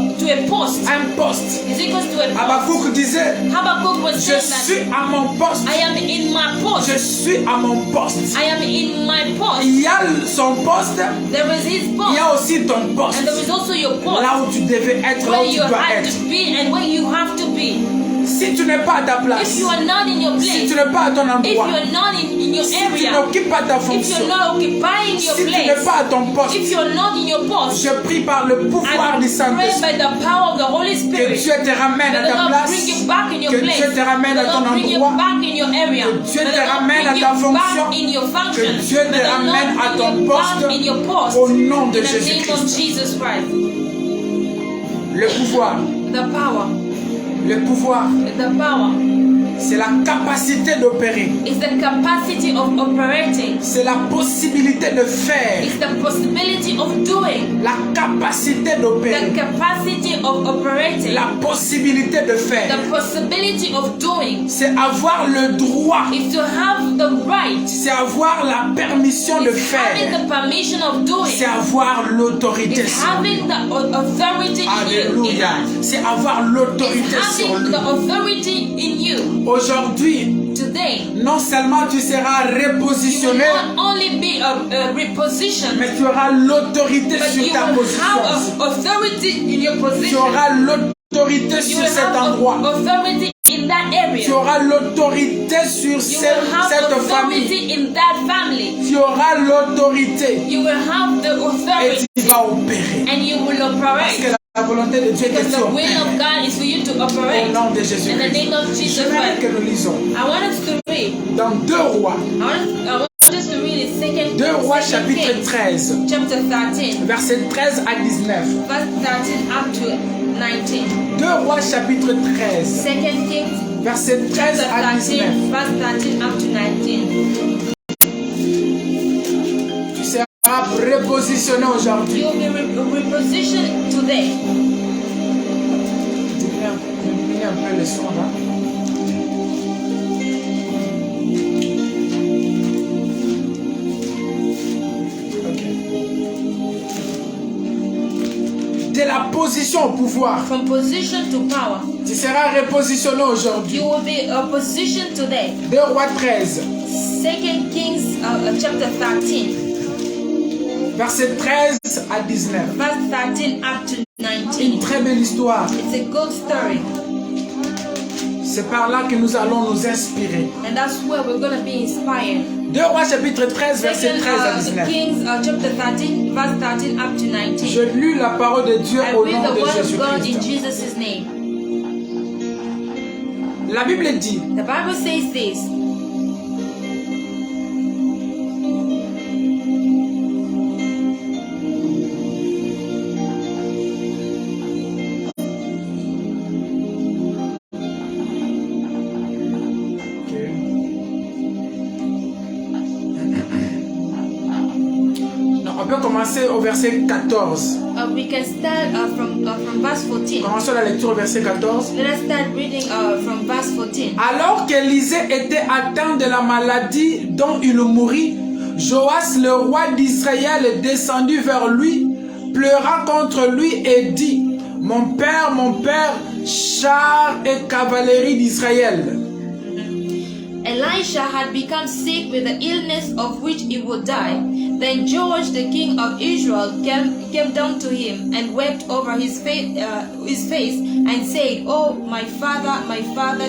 S2: post.
S1: Un poste.
S2: Is equals to a post.
S1: Habakkuk disait,
S2: Habakkuk was
S1: je
S2: saying that
S1: suis à mon poste.
S2: I am in my post.
S1: Je suis à mon poste.
S2: I am in my post.
S1: Il y a son poste,
S2: There is his
S1: il
S2: post.
S1: y a aussi ton poste.
S2: And there is also your post.
S1: Là où tu devais être, là
S2: Where
S1: où tu
S2: you
S1: dois
S2: have
S1: être.
S2: to be and where you have to be.
S1: Si tu n'es pas à ta place,
S2: If you are not in your
S1: si
S2: place,
S1: tu n'es pas à ton
S2: if you
S1: endroit,
S2: are not in your
S1: si tu
S2: area,
S1: n'occupes pas ta
S2: if
S1: fonction,
S2: you're not occupying your
S1: si tu n'es
S2: place,
S1: pas à ton poste,
S2: if you're not in your post,
S1: je prie par le pouvoir
S2: I
S1: du
S2: pray
S1: Saint-Esprit
S2: by the power of the Holy
S1: que
S2: Spirit
S1: Dieu te ramène à
S2: that the
S1: ta
S2: Lord
S1: place,
S2: bring you back in your
S1: que
S2: place,
S1: Dieu te ramène
S2: that
S1: à
S2: the
S1: ton
S2: Lord bring you
S1: endroit,
S2: back in your area,
S1: que Dieu
S2: that
S1: te
S2: the Lord
S1: ramène
S2: bring
S1: à ta
S2: you
S1: fonction,
S2: back in your function,
S1: que Dieu te
S2: that the
S1: ramène à
S2: Lord
S1: ton
S2: bring you back
S1: poste,
S2: in your post,
S1: au nom de
S2: in the name of
S1: Jésus-Christ.
S2: Jesus Christ.
S1: Le pouvoir,
S2: The power,
S1: c'est la capacité d'opérer.
S2: is the capacity of operating.
S1: C'est la possibilité de faire.
S2: It's the possibility of doing.
S1: La capacité d'opérer.
S2: The capacity of operating.
S1: La possibilité de faire.
S2: The possibility of doing.
S1: C'est avoir le droit.
S2: Is to have the right.
S1: C'est avoir la permission de
S2: It's having
S1: faire.
S2: the permission of doing.
S1: C'est avoir l'autorité
S2: It's
S1: sur lui.
S2: having the authority in you.
S1: Alléluia.
S2: Amen.
S1: C'est avoir l'autorité
S2: It's
S1: sur
S2: having
S1: lui.
S2: the authority in you.
S1: Aujourd'hui,
S2: Today,
S1: non seulement tu seras
S2: you will
S1: repositionné,
S2: not only be repositioned,
S1: mais tu auras l'autorité
S2: but
S1: sur
S2: you
S1: ta
S2: will
S1: position.
S2: have authority in your
S1: Tu
S2: position.
S1: auras l'autorité
S2: You
S1: sur
S2: will
S1: cet
S2: have
S1: endroit.
S2: authority in that area.
S1: Tu auras l'autorité sur
S2: You will have
S1: cette famille.
S2: authority in that family.
S1: Tu auras l'autorité
S2: You will have the
S1: et
S2: authority
S1: tu vas opérer.
S2: and you will
S1: Parce
S2: operate.
S1: que la volonté de Dieu est que
S2: Because
S1: tu
S2: the will
S1: opères.
S2: of God is for you to
S1: Au
S2: operate.
S1: nom de
S2: In the
S1: Jésus-Christ.
S2: name of Jesus
S1: J'aimerais
S2: Christ.
S1: que nous lisons
S2: I want us to read.
S1: dans 2 Rois,
S2: I want just to read it,
S1: 2 Rois chapitre 13,
S2: chapter 13,
S1: verset 13 à 19.
S2: verse 13 up to 19.
S1: 2 Rois chapitre 13,
S2: 2 Kings,
S1: verset 13 à
S2: chapter 13,
S1: 19.
S2: verse 13 up to 19.
S1: Tu seras repositionné aujourd'hui.
S2: You will be repositioned today.
S1: Diminue un peu le son là. De la position au pouvoir.
S2: From position to power.
S1: Tu seras repositionné aujourd'hui.
S2: You will be positioned today.
S1: 2 Rois 13,
S2: 2 Kings chapter 13,
S1: verset 13 à 19.
S2: verse 13 up to
S1: Une
S2: 19.
S1: très belle histoire.
S2: It's a good story.
S1: C'est par là que nous allons nous inspirer.
S2: And that's where we're going to be inspired.
S1: 2 Rois chapitre 13, verset 13 à 19.
S2: Kings chapter 13, verse 13 up to 19.
S1: Je lis la parole de Dieu
S2: I
S1: au
S2: read
S1: nom
S2: the
S1: de
S2: word of God in
S1: Jésus-Christ.
S2: Jesus' name.
S1: La Bible dit,
S2: The Bible says this.
S1: on peut commencer au verset 14.
S2: We can start from verse 14.
S1: Commençons la lecture au verset 14.
S2: Let us start reading from verse 14.
S1: Alors qu'Élisée était atteint de la maladie dont il mourut, Joas, le roi d'Israël, descendit vers lui, pleura contre lui et dit, mon père, chars et cavalerie d'Israël.
S2: Elisha had become sick with the illness of which he would die. Then Joash, the king of Israel, came down to him and wept over his face and said, Oh, my father,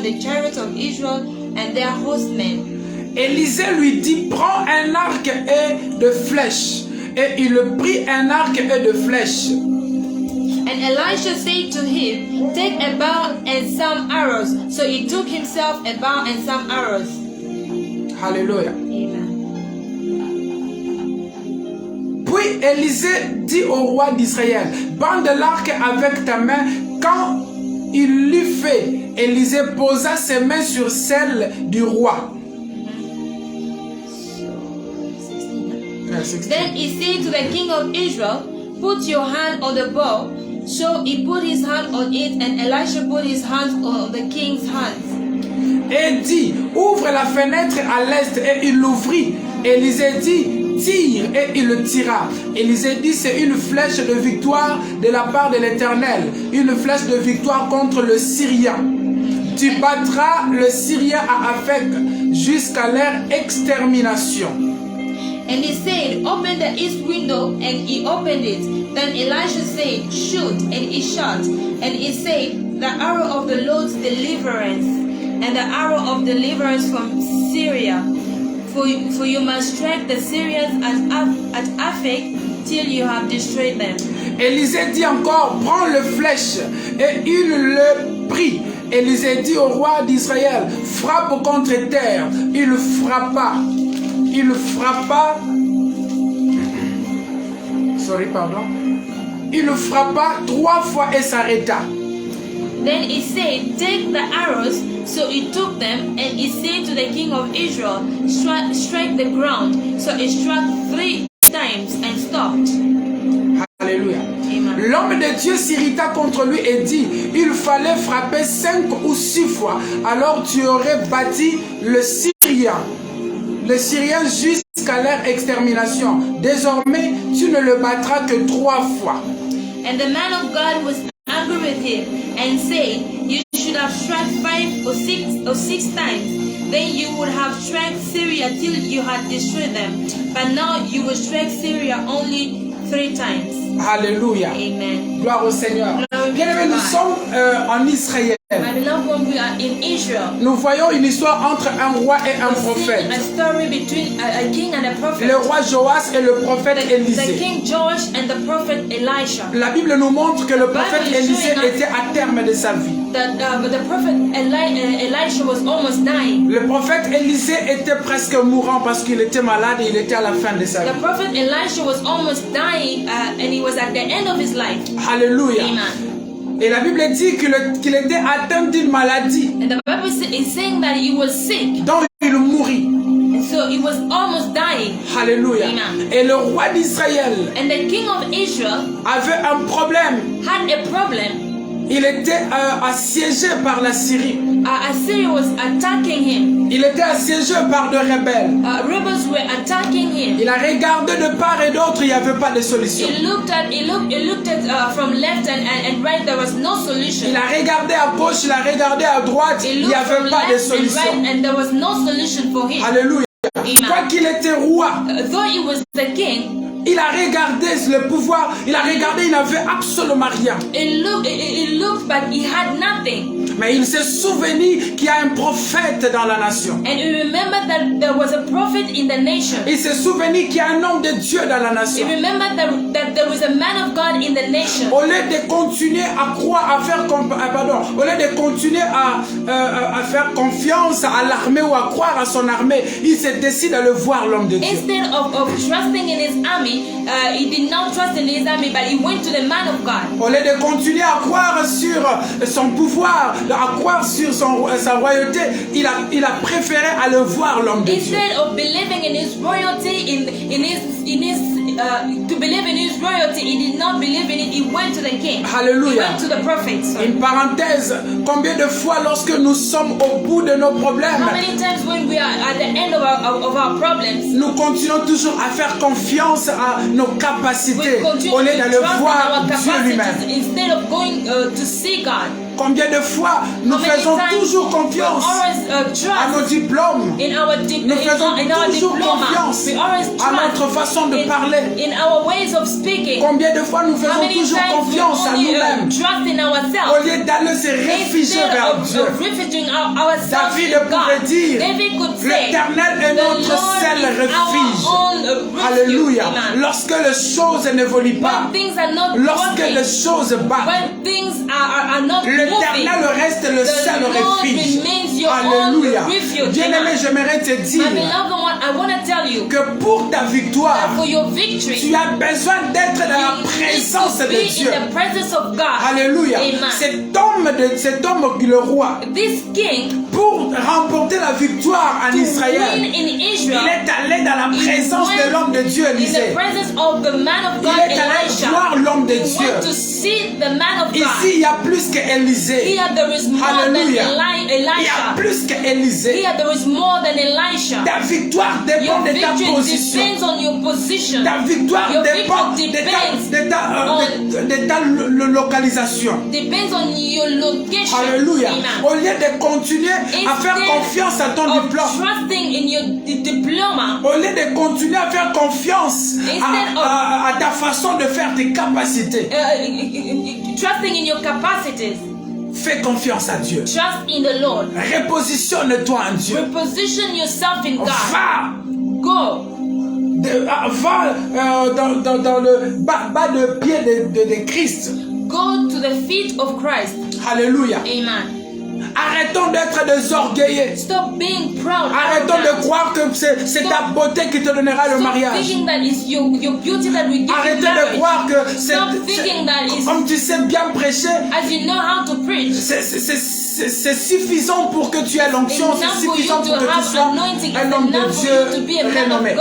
S2: the chariot of Israel and their horsemen.
S1: Élisée lui dit, prends un arc et de flèches. Et il prit un arc et de flèches.
S2: And Elisha said to him, take a bow and some arrows. So he took himself a bow and some arrows.
S1: Alléluia.
S2: Amen.
S1: Puis Élisée dit au roi d'Israël, bande l'arc avec ta main. Quand il l'eut fait, Élisée posa ses mains sur celles du roi.
S2: Then he said to the king of Israel, put your hand on the bow. So he put his hand on it, and Elisha put his hand on the king's hands.
S1: Et dit, ouvre la fenêtre à l'est, et il l'ouvrit. Élisée dit, tire, et il le tira. Élisée dit, c'est une flèche de victoire de la part de l'Éternel, une flèche de victoire contre le Syrien. Tu battras le Syrien à Aphek jusqu'à leur extermination.
S2: And he said, open the east window, and he opened it. Then Elisha said, shoot, and he shot. And he said, the arrow of the Lord's deliverance, and the arrow of deliverance from Syria. For you must strike the Syrians at Aphek till you have destroyed them.
S1: Élisée dit encore, prends le flèche. Et il le prit. Élisée dit au roi d'Israël, frappe contre terre. Il frappa. Il frappa. Il frappa 3 fois et s'arrêta.
S2: Then he said, take the arrows. So he took them, and he said to the king of Israel, strike the ground. So he struck 3 times and stopped.
S1: Alléluia.
S2: Amen.
S1: L'homme de Dieu s'irrita contre lui et dit, il fallait frapper 5 ou 6 fois. Alors tu aurais bâti le Syrien jusqu'à leur extermination. Désormais, tu ne le battras que 3 fois.
S2: And the man of God was angry with him and said, you should have struck 5 or 6 times. Then you would have struck Syria till you had destroyed them. But now you will strike Syria only 3 times.
S1: Alléluia.
S2: Amen.
S1: Gloire au Seigneur. Bien-aimés, nous sommes en Israël.
S2: My beloved one, we are in Israel.
S1: Nous voyons une histoire entre un roi et un
S2: We see
S1: prophète.
S2: a story between a king and a prophet.
S1: Le roi Joas et le prophète
S2: The
S1: Élisée.
S2: king Joash and the prophet Elisha.
S1: La Bible nous montre que le prophète Élisée était à terme de sa vie.
S2: The prophet Elisha was almost dying.
S1: Le prophète Élisée était presque mourant parce qu'il était malade et il était à la fin de sa vie.
S2: The prophet Elisha was almost dying and he was at the end of his life.
S1: Alléluia.
S2: Amen.
S1: Et la Bible dit qu'il était atteint d'une maladie
S2: And the Bible is saying that he was sick.
S1: dont il mourit.
S2: And so he was almost dying.
S1: Alléluia.
S2: Amen.
S1: Et le roi d'Israël
S2: And the king of Israel
S1: avait un problème.
S2: had a problem.
S1: Il était assiégé par la Syrie.
S2: Assyria was attacking him.
S1: Il était assiégé par de rebelles.
S2: Rebels were attacking him.
S1: Il a regardé de part et d'autre, il n'y avait pas de solution.
S2: He looked at from left and right. There was no solution.
S1: Il a regardé à gauche, il a regardé à droite,
S2: He
S1: il n'y
S2: looked
S1: avait
S2: from
S1: pas de
S2: left and
S1: solution.
S2: right, and there was no solution for him.
S1: Alléluia.
S2: Amen.
S1: Quoi qu'il était roi,
S2: Though he was the king,
S1: il a regardé le pouvoir, il a regardé, il n'avait absolument rien.
S2: it looked, but he had nothing.
S1: Mais il s'est souvenu qu'il y a un prophète dans la nation.
S2: And he remembered that there was a prophet in the nation.
S1: Il s'est souvenu qu'il y a un homme de Dieu dans la
S2: He
S1: nation.
S2: remembered that there was a man of God in the nation.
S1: Au lieu de continuer à croire, au lieu de continuer à faire confiance à l'armée ou à croire à son armée, il se décide à le voir l'homme de Dieu.
S2: Instead of trusting in his army, he did not trust in his army, but he went to the man of God.
S1: Au lieu de continuer à croire sur son pouvoir, à croire sur sa royauté, il a préféré aller voir l'homme de Dieu.
S2: Instead of believing in his royalty, to believe in his royalty, he did not believe in it. He went to the king.
S1: Alléluia.
S2: He went to the prophet.
S1: Une parenthèse, combien de fois lorsque nous sommes au bout de nos problèmes,
S2: How many times when we are at the end of our problems,
S1: nous continuons toujours à faire confiance à nos capacités au lieu d'aller voir Dieu lui-même.
S2: instead of going to see God?
S1: Combien de fois nous faisons toujours confiance à nos diplômes, nous faisons toujours confiance à notre façon de parler.
S2: In our ways of speaking.
S1: Combien de fois nous faisons toujours confiance à nous-mêmes
S2: Trust in ourselves.
S1: au lieu d'aller se réfugier vers Dieu. David pouvait dire, l'Éternel est notre seul refuge. Alléluia. Lorsque les choses n'évoluent pas, lorsque les choses battent, l'Éternel reste le seul refuge. Alléluia. Bien-aimé, j'aimerais te dire que pour ta victoire, tu as besoin d'être dans la présence de Dieu. Alléluia. Cet homme, le roi, pour remporter la victoire en Israël, il est allé dans la présence de l'homme de Dieu, Élisée. Il est allé voir l'homme de Dieu. Ici, il y a plus qu'Élisée. Alléluia. Il y a plus qu'Élisée. Ta victoire dépend de ta position. Ta victoire dépend de ta localisation. Alléluia. Au lieu de continuer à faire confiance à ton diplôme, au lieu de continuer à faire confiance à ta façon de faire tes capacités,
S2: trusting in your capacities,
S1: fais confiance à Dieu.
S2: Trust in the Lord.
S1: Repositionne-toi en Dieu.
S2: Reposition yourself in God.
S1: Va.
S2: Go.
S1: Va dans le bas de pied de Christ.
S2: Go to the feet of Christ.
S1: Alléluia.
S2: Amen.
S1: Arrêtons d'être des orgueilleux.
S2: Stop being proud.
S1: Arrêtons de croire que c'est ta beauté qui te donnera le mariage. Arrêtez de croire que comme tu sais bien prêcher, c'est suffisant pour que tu aies l'onction, c'est suffisant pour que tu sois un homme de Dieu renommé.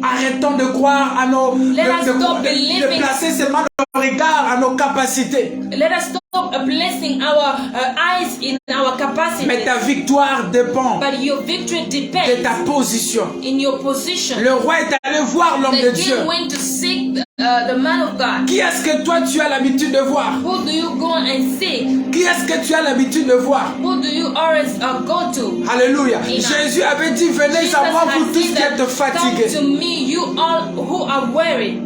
S1: Arrêtons de croire à de placer seulement regard à nos capacités.
S2: Let us stop blessing our eyes in our capacity.
S1: Mais ta victoire dépend
S2: But your victory
S1: de
S2: depends
S1: ta position.
S2: in your position.
S1: Le roi est allé voir l'homme de
S2: The
S1: Dieu.
S2: king went to seek the man of God.
S1: Qui est-ce que toi tu as l'habitude de voir?
S2: Who do you go and seek?
S1: Qui est-ce que tu as l'habitude de voir?
S2: Who do you always go to?
S1: Alléluia.
S2: Amen.
S1: Jésus avait dit, venez
S2: Jesus
S1: à moi
S2: has
S1: vous tous
S2: said
S1: qui êtes
S2: that,
S1: fatigués.
S2: come to me, you all who are weary.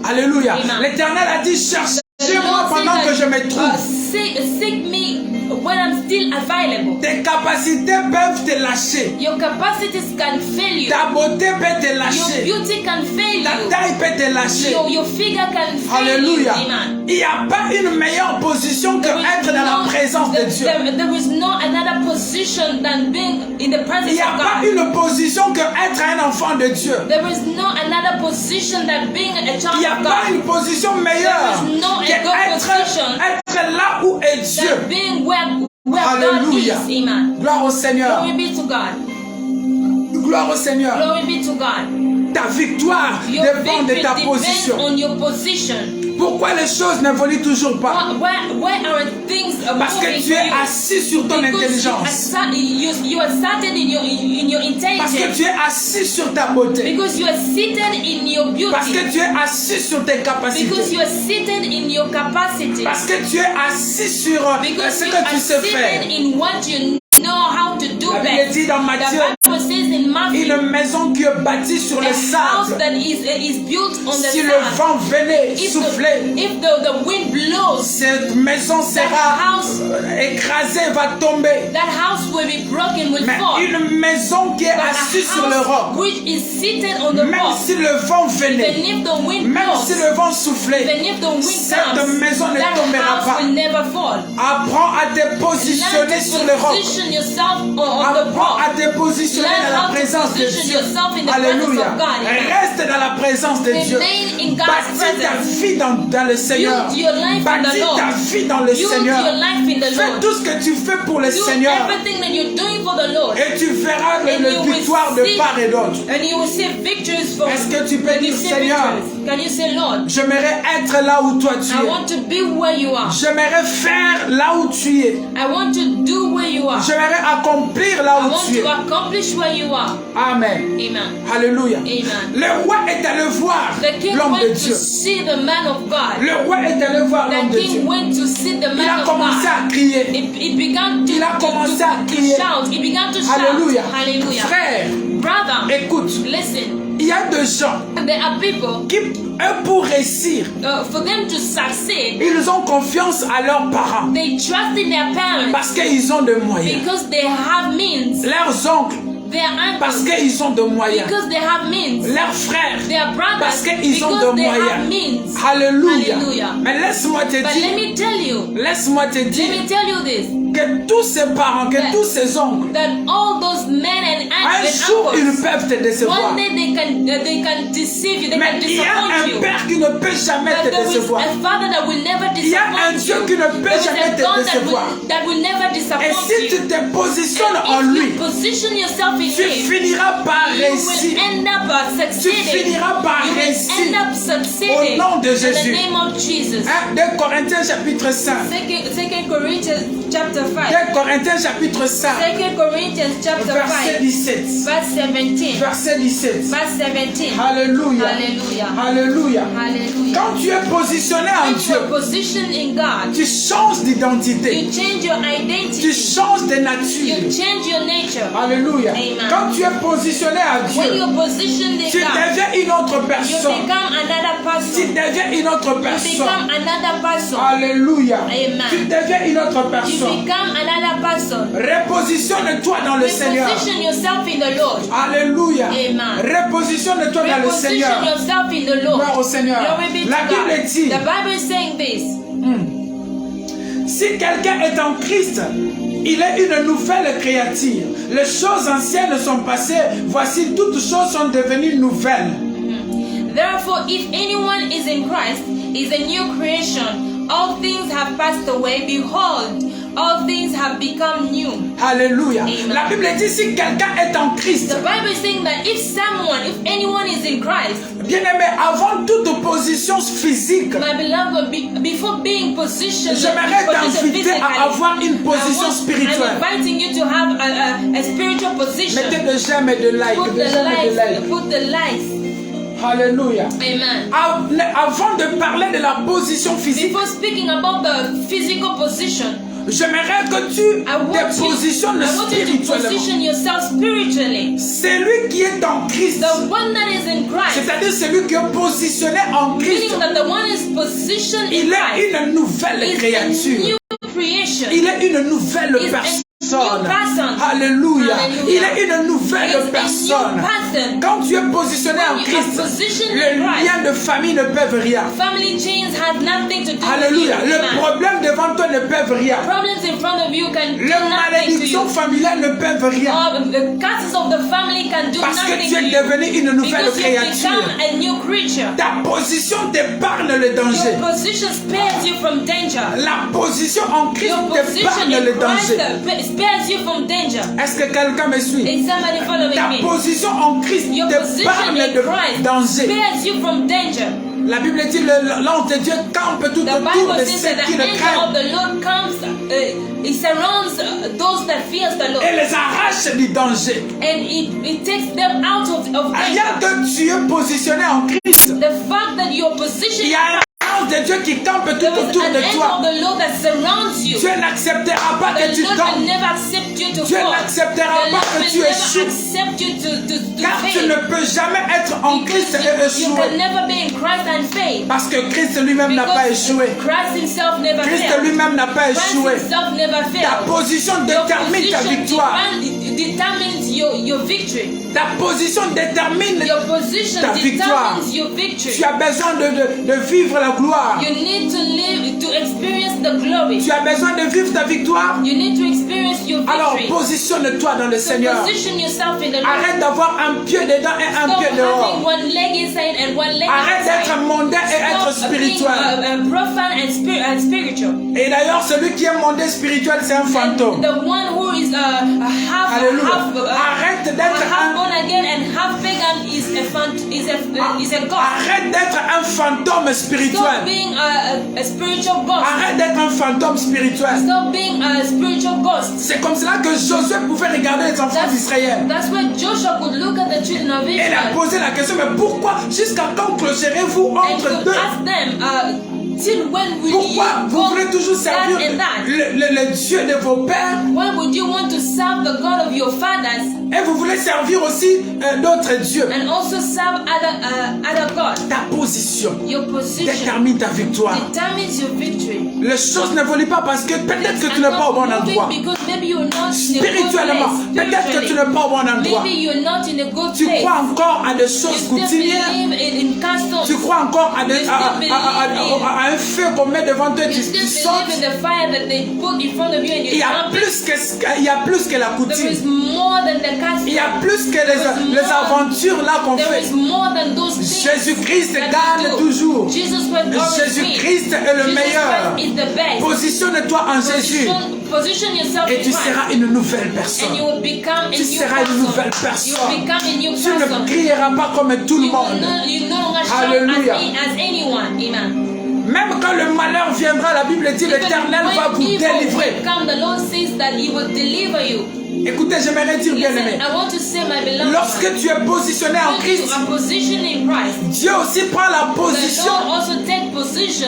S1: Alléluia.
S2: Amen.
S1: L'Éternel a dit,
S2: The
S1: cherchez-moi
S2: Lord said
S1: pendant que
S2: that,
S1: je me trouve.
S2: seek me when I'm still available.
S1: Tes capacités peuvent te lâcher.
S2: Your capacities can fail you.
S1: Ta beauté peut te
S2: Your
S1: lâcher.
S2: beauty can fail
S1: Ta
S2: you.
S1: taille peut te lâcher.
S2: Your figure can fail
S1: Alléluia.
S2: you. Amen.
S1: Il n'y a pas une meilleure position que
S2: There is
S1: être dans la présence de Dieu.
S2: there is no another position than being in the
S1: Il
S2: presence
S1: n'y a
S2: of
S1: pas
S2: God.
S1: une position que être un enfant de Dieu.
S2: There is no another position than being a
S1: Il
S2: child
S1: n'y a
S2: of
S1: pas
S2: God.
S1: une position meilleure
S2: There is no
S1: que
S2: good position
S1: être là où est Dieu.
S2: Than being where God
S1: Alléluia.
S2: is. Amen.
S1: Gloire au Seigneur.
S2: Glory be to God.
S1: Gloire au Seigneur.
S2: Glory be to God.
S1: Ta victoire
S2: Your
S1: dépend de
S2: victory
S1: ta
S2: depends
S1: position.
S2: on your position.
S1: Pourquoi les choses n'évoluent toujours pas?
S2: Where are things
S1: Parce que
S2: moving
S1: tu es
S2: for you?
S1: assis sur ton
S2: Because
S1: intelligence.
S2: you are started in your
S1: Parce que
S2: intelligence.
S1: tu es assis sur ta beauté.
S2: Because you are seated in your beauty.
S1: Parce que tu es assis sur tes
S2: Because
S1: capacités.
S2: you are seated in your capacity.
S1: Parce que tu es assis sur
S2: Because
S1: ce
S2: you
S1: que
S2: are
S1: tu sais faire.
S2: seated in what you know how to do
S1: La Bible
S2: best.
S1: dit dans
S2: The
S1: Matthieu,
S2: Bible says in Matthew,
S1: une maison qui est bâtie sur
S2: a
S1: le
S2: house
S1: sable.
S2: that is built on the
S1: Si le
S2: sand.
S1: vent venait
S2: If
S1: souffler,
S2: the wind blows,
S1: cette maison sera
S2: house-
S1: écrasée, va tomber.
S2: that house will be broken, will
S1: Mais
S2: fall.
S1: une maison qui est
S2: But a
S1: assise sur le
S2: house
S1: roc,
S2: which is seated on the
S1: même
S2: rock,
S1: si le vent venait,
S2: even if the wind
S1: même
S2: blows,
S1: si le vent soufflait,
S2: even if the wind
S1: cette
S2: comes,
S1: maison ne
S2: that
S1: tombera
S2: house
S1: pas.
S2: will never fall.
S1: Apprends à te positionner
S2: Learn
S1: sur
S2: to
S1: le roc.
S2: position yourself on the
S1: Apprends
S2: rock.
S1: à te positionner
S2: Learn
S1: dans la
S2: how to
S1: présence de
S2: position
S1: Dieu.
S2: yourself in the
S1: Alléluia.
S2: presence of God. Amen.
S1: Reste dans la présence de Dieu.
S2: Remain in God's
S1: Bâtis ta
S2: presence.
S1: vie dans le Seigneur.
S2: Build your life in the
S1: Bâtis
S2: Lord.
S1: ta vie dans le
S2: Build
S1: Seigneur.
S2: your life in the
S1: Fais
S2: Lord.
S1: tout ce que tu fais pour le
S2: Do
S1: Seigneur.
S2: everything that you're doing for the Lord.
S1: Et tu verras
S2: And you
S1: le
S2: will
S1: victoire de
S2: see-
S1: part et d'autre.
S2: And you will see victories for
S1: Est-ce que tu peux
S2: Can you
S1: dire,
S2: see
S1: Seigneur,
S2: victories? Can you say, Lord,
S1: j'aimerais être là où toi tu
S2: I
S1: es.
S2: want to be where you are.
S1: J'aimerais faire là où tu es.
S2: I want to do where you are.
S1: J'aimerais accomplir là
S2: I
S1: où
S2: want
S1: tu es.
S2: to accomplish where you are.
S1: Amen.
S2: Amen.
S1: Alléluia.
S2: Amen.
S1: Le roi est allé voir
S2: The king
S1: l'homme de
S2: went
S1: Dieu.
S2: to see the man of God.
S1: Le roi est allé voir l'homme
S2: The
S1: de Dieu.
S2: king went to see the
S1: Il
S2: man
S1: a
S2: of
S1: commencé
S2: God.
S1: à crier.
S2: It began to,
S1: Il a commencé à
S2: to
S1: crier.
S2: shout. He began to shout.
S1: Alléluia.
S2: Hallelujah.
S1: Frère,
S2: Brother,
S1: écoute,
S2: listen.
S1: il y a des gens
S2: There are people,
S1: qui, eux, pour réussir,
S2: for them to succeed,
S1: ils ont confiance à leurs parents
S2: they trust in their parents
S1: parce qu'ils ont des moyens.
S2: because they have means.
S1: Leurs oncles
S2: Their
S1: parce
S2: uncles
S1: qu'ils ont des moyens.
S2: because they have means.
S1: Leurs frères
S2: Their brothers
S1: parce qu'ils ont
S2: because
S1: des
S2: they have
S1: moyens.
S2: means.
S1: Alléluia.
S2: Hallelujah.
S1: Mais laisse-moi te
S2: But let
S1: dire,
S2: me tell you,
S1: laisse-moi te
S2: let
S1: dire
S2: me tell you this,
S1: que tous ces parents, que tous ces oncles,
S2: that all those men and
S1: un
S2: aunts
S1: jour
S2: and
S1: ils
S2: uncles,
S1: peuvent te décevoir.
S2: one day they can deceive you, they
S1: Mais
S2: can
S1: il y a
S2: disappoint
S1: un
S2: you.
S1: Père qui ne peut jamais
S2: But
S1: te
S2: there is
S1: décevoir.
S2: a Father that will never
S1: Il y a un
S2: disappoint
S1: Dieu
S2: you.
S1: qui ne peut
S2: There is
S1: jamais
S2: a
S1: te
S2: God
S1: décevoir.
S2: that will never
S1: Et
S2: disappoint
S1: si tu
S2: you.
S1: te positionnes en
S2: And if
S1: lui,
S2: you position yourself in
S1: tu
S2: Him,
S1: finiras par
S2: you will
S1: réussir.
S2: end up succeeding.
S1: finiras par
S2: You will
S1: réussir.
S2: end up succeeding.
S1: Au nom de
S2: In
S1: Jésus.
S2: the name of Jesus.
S1: 2 Corinthiens chapitre 5.
S2: 2 Corinthians chapter 5.
S1: 2 Corinthiens chapitre 5.
S2: 2 Corinthians chapter
S1: Verset
S2: 5.
S1: 17.
S2: Verse 17.
S1: Verset 17.
S2: Verse 17.
S1: Alléluia.
S2: Hallelujah.
S1: Alléluia.
S2: Hallelujah.
S1: Quand tu es positionné en
S2: When you
S1: Dieu,
S2: are positioned in God,
S1: tu changes d'identité.
S2: you change your
S1: Tu
S2: identity.
S1: changes de
S2: You
S1: nature.
S2: change your nature.
S1: Alléluia.
S2: Amen.
S1: Quand tu es positionné à
S2: When
S1: Dieu,
S2: you're positioned in
S1: tu
S2: God,
S1: deviens une autre
S2: you
S1: personne.
S2: become another
S1: Tu
S2: person.
S1: deviens une autre
S2: You
S1: personne.
S2: become another person.
S1: Alléluia.
S2: Amen.
S1: Tu deviens une autre
S2: You
S1: personne.
S2: become another person.
S1: Repositionne-toi dans le Seigneur.
S2: Reposition yourself in the Lord.
S1: Alléluia.
S2: Amen.
S1: Repositionne-toi dans le Seigneur.
S2: Reposition yourself in the Lord.
S1: Gloire au Seigneur.
S2: Glory be to
S1: La Bible
S2: God.
S1: dit,
S2: The Bible is saying this.
S1: si quelqu'un est en Christ, il est une nouvelle créature. Les choses anciennes sont passées. Voici, toutes choses sont devenues nouvelles.
S2: Therefore, if anyone is in Christ, is a new creation. All things have have passed away, behold, all things have become new.
S1: Alléluia.
S2: Amen.
S1: La Bible dit si quelqu'un est en Christ,
S2: The Bible is saying that if anyone is in Christ,
S1: bien-aimé, avant toute position physique,
S2: my beloved, before being positioned,
S1: j'aimerais t'inviter à avoir une position spirituelle.
S2: I'm inviting you to have a spiritual position.
S1: Mettez de j'aime et de like.
S2: Put
S1: De j'aime et de like.
S2: put the lights.
S1: Alléluia.
S2: Amen.
S1: Avant de parler de la position physique,
S2: Before speaking about the physical position,
S1: j'aimerais que tu te positionnes spirituellement.
S2: position yourself spiritually.
S1: Celui qui est en Christ,
S2: The one that is in Christ,
S1: c'est-à-dire celui qui est positionné en Christ,
S2: meaning that the one is positioned in
S1: il
S2: Christ,
S1: est une nouvelle
S2: is a
S1: créature.
S2: new creation.
S1: Il est une nouvelle personne. Alléluia. Il est une nouvelle personne. Quand tu es positionné en Christ, les liens de famille ne peuvent rien.
S2: Family chains have nothing to do
S1: Alléluia.
S2: with you.
S1: Les problèmes devant toi ne peuvent rien.
S2: Problems in front of you can do
S1: Les
S2: nothing to
S1: malédictions
S2: you.
S1: familiales ne peuvent rien.
S2: The curses of the family can do
S1: Parce que
S2: nothing
S1: tu
S2: to
S1: es
S2: you.
S1: devenu une nouvelle
S2: Because you
S1: créature.
S2: become a new creature.
S1: Ta position t'épargne le danger.
S2: Your position spares you from danger.
S1: La position en Christ
S2: Your position
S1: t'épargne
S2: in
S1: le
S2: Christ
S1: danger.
S2: spares you from danger.
S1: Est-ce que quelqu'un me suit?
S2: Is somebody following
S1: Ta
S2: me?
S1: position en Christ
S2: Your position
S1: t'épargne
S2: in
S1: de
S2: Christ
S1: danger.
S2: spares you from danger.
S1: La Bible dit l'ange de Dieu campe tout
S2: The
S1: autour
S2: Bible
S1: de
S2: says
S1: ceux
S2: that
S1: qui
S2: the
S1: le
S2: angel
S1: craignent
S2: of the Lord comes, it surrounds those that fears the Lord,
S1: et les arrache du danger.
S2: and it takes them out of
S1: Rien
S2: danger.
S1: que tu es positionné en Christ,
S2: The fact that your
S1: il
S2: position,
S1: y a un ange de Dieu qui campe tout
S2: there is
S1: autour
S2: an
S1: de
S2: angel
S1: toi.
S2: of the Lord that surrounds you.
S1: Dieu n'acceptera pas que
S2: The
S1: tu
S2: Lord will
S1: tombes,
S2: never accept you to
S1: Dieu
S2: fall.
S1: n'acceptera
S2: The
S1: pas
S2: Lord
S1: que
S2: will
S1: tu
S2: never
S1: échoues.
S2: accept you to
S1: Car tu
S2: fail.
S1: ne peux jamais être en Christ et
S2: You can
S1: échouer.
S2: never be in Christ and fail.
S1: Parce que Christ lui-même n'a pas
S2: Because
S1: échoué.
S2: Christ himself never
S1: Christ
S2: failed.
S1: lui-même n'a pas
S2: Christ
S1: échoué.
S2: himself never
S1: Ta
S2: failed.
S1: position
S2: Your
S1: détermine ta
S2: position
S1: victoire.
S2: determines your victory.
S1: Ta position détermine
S2: Your position
S1: ta victoire.
S2: determines your victory.
S1: Tu as besoin de vivre la gloire.
S2: You need to live to experience the glory.
S1: Tu as besoin de vivre ta victoire.
S2: You need to experience your
S1: Alors
S2: victory.
S1: positionne-toi dans le
S2: So
S1: Seigneur.
S2: position yourself in the Lord.
S1: Arrête d'avoir un pied dedans et un
S2: Stop
S1: pied
S2: having
S1: dehors.
S2: one leg inside and one leg
S1: Arrête d'être
S2: outside.
S1: mondain et être
S2: Stop
S1: spirituel.
S2: being profane and spiritual.
S1: Et d'ailleurs, celui qui est mondain spirituel, c'est un fantôme.
S2: The one who is half
S1: Arrête d'être
S2: half
S1: un...
S2: born again and half pagan is a god.
S1: Arrête d'être un fantôme
S2: Stop
S1: spirituel.
S2: being a spiritual ghost.
S1: Arrête d'être un fantôme spirituel.
S2: Stop being a spiritual ghost.
S1: C'est comme cela que Josué pouvait regarder les enfants d'Israël.
S2: That's why Joshua could look at the children of
S1: Et il a
S2: Israel
S1: posé la question, mais pourquoi, jusqu'à quand clocherez-vous
S2: and
S1: entre
S2: could
S1: deux?
S2: ask them, till when will
S1: Pourquoi
S2: you
S1: vous
S2: go
S1: voulez toujours servir
S2: that and that?
S1: le Dieu de vos pères
S2: Why would you want to serve the God of your fathers
S1: et vous voulez servir aussi d'autres dieux?
S2: and also serve other gods?
S1: Ta position
S2: Your position
S1: détermine ta victoire.
S2: determines your victory.
S1: Les choses n'évoluent pas parce que peut-être que tu n'es pas au bon endroit.
S2: Because maybe you're not in a good
S1: Spirituellement,
S2: place.
S1: peut-être que tu n'es pas au bon endroit.
S2: Maybe you're not in a good
S1: Tu
S2: place.
S1: crois encore à des
S2: You
S1: choses
S2: still
S1: coutumières.
S2: believe in customs.
S1: Tu crois encore à un feu qu'on met devant toi et
S2: You
S1: tu
S2: still
S1: sautes.
S2: believe in the fire that they put in front of you and
S1: Il
S2: you
S1: y a
S2: jump.
S1: il y a plus que la
S2: There is
S1: coutume.
S2: more than the custom.
S1: Il y a plus que les aventures là qu'on
S2: There
S1: fait.
S2: is more than those things.
S1: Jésus-Christ
S2: that
S1: gagne
S2: you do.
S1: toujours.
S2: Jesus Christ always
S1: Jésus-Christ
S2: wins.
S1: est le
S2: Jesus
S1: meilleur.
S2: Christ is the best.
S1: Positionne-toi en Jésus
S2: Position yourself
S1: et
S2: in
S1: tu
S2: Christ.
S1: seras une nouvelle
S2: And
S1: personne.
S2: you will become a
S1: Tu
S2: new
S1: seras une nouvelle
S2: person. You
S1: personne.
S2: will become a new
S1: Tu ne
S2: person.
S1: crieras pas comme tout le
S2: You
S1: monde.
S2: no longer shout
S1: Alléluia.
S2: as anyone. Amen.
S1: Même quand le malheur viendra, la Bible dit l'Éternel va vous délivrer.
S2: Come, the Lord says that He will deliver you.
S1: Écoutez, j'aimerais dire bien
S2: Listen,
S1: aimé.
S2: I want to say, my beloved,
S1: Lorsque tu es positionné en
S2: when
S1: Christ,
S2: you are positioned in Christ,
S1: Dieu aussi prend la
S2: the Lord
S1: position
S2: also take position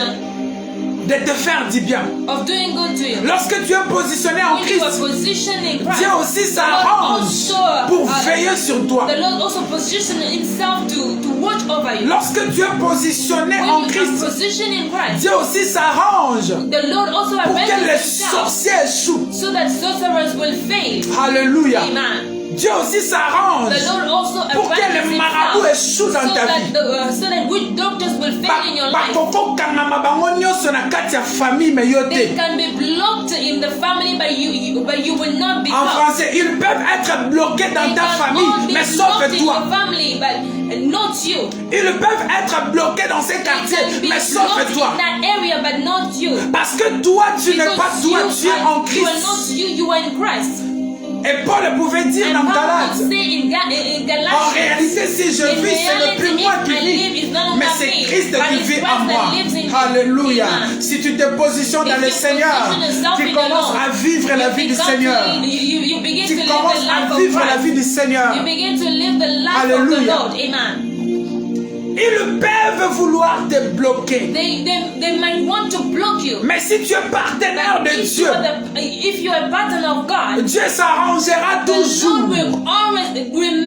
S1: de te faire du bien.
S2: of doing good to you.
S1: Lorsque tu es positionné en
S2: When you are
S1: Christ,
S2: positioned in Christ,
S1: Dieu aussi
S2: the Lord
S1: s'arrange
S2: also,
S1: pour veiller sur toi.
S2: the Lord also positioned Himself to watch over you.
S1: Lorsque tu es positionné
S2: When
S1: en
S2: you are
S1: Christ,
S2: positioned in Christ,
S1: Dieu aussi s'arrange
S2: the Lord also
S1: pour que
S2: arranges
S1: les
S2: Himself
S1: sorciers échouent.
S2: so that sorcerers will fail.
S1: Alléluia.
S2: Amen.
S1: Dieu aussi s'arrange
S2: The Lord also
S1: pour que
S2: arranges
S1: les marabouts échouent dans ta vie.
S2: so that witch doctors will fail in your life.
S1: Bakokokangama bango nyonso na kati ya famille mais yo
S2: They
S1: te.
S2: can be blocked in the family, but you will not be
S1: En
S2: blocked.
S1: français, ils peuvent être bloqués dans ta famille, mais sauf
S2: in
S1: toi.
S2: your family, but not you.
S1: Ils peuvent être bloqués dans ces
S2: They
S1: quartiers,
S2: can be
S1: mais sauf
S2: blocked
S1: toi.
S2: in that area, but not you.
S1: Parce que toi, tu n'es pas
S2: Because
S1: toi, tu es en
S2: you are
S1: Christ.
S2: not you, you are in Christ.
S1: Et Paul pouvait dire
S2: And
S1: dans
S2: Paul
S1: Galates,
S2: will say in
S1: en
S2: Galatians,
S1: réalité, si je
S2: in
S1: vis, ce n'est
S2: reality,
S1: plus moi
S2: if
S1: qui
S2: I live,
S1: vis,
S2: it's no longer
S1: mais c'est
S2: me,
S1: Christ
S2: but
S1: qui
S2: it's
S1: vit
S2: Christ
S1: en moi.
S2: that lives in me.
S1: Alléluia.
S2: Amen.
S1: Si tu te positionnes dans
S2: If
S1: le
S2: you
S1: Seigneur,
S2: position yourself
S1: tu
S2: in the
S1: commences
S2: Lord,
S1: à vivre la vie du Seigneur.
S2: You begin to
S1: Tu
S2: live
S1: commences
S2: the life
S1: à
S2: of
S1: vivre la
S2: Christ.
S1: vie du Seigneur.
S2: You begin to live the life of the
S1: Alléluia.
S2: Lord. Amen.
S1: Ils peuvent vouloir te bloquer.
S2: They might want to block you.
S1: Mais si tu es partenaire de Dieu,
S2: If you are a partner of God,
S1: Dieu s'arrangera
S2: the Lord
S1: toujours.
S2: will always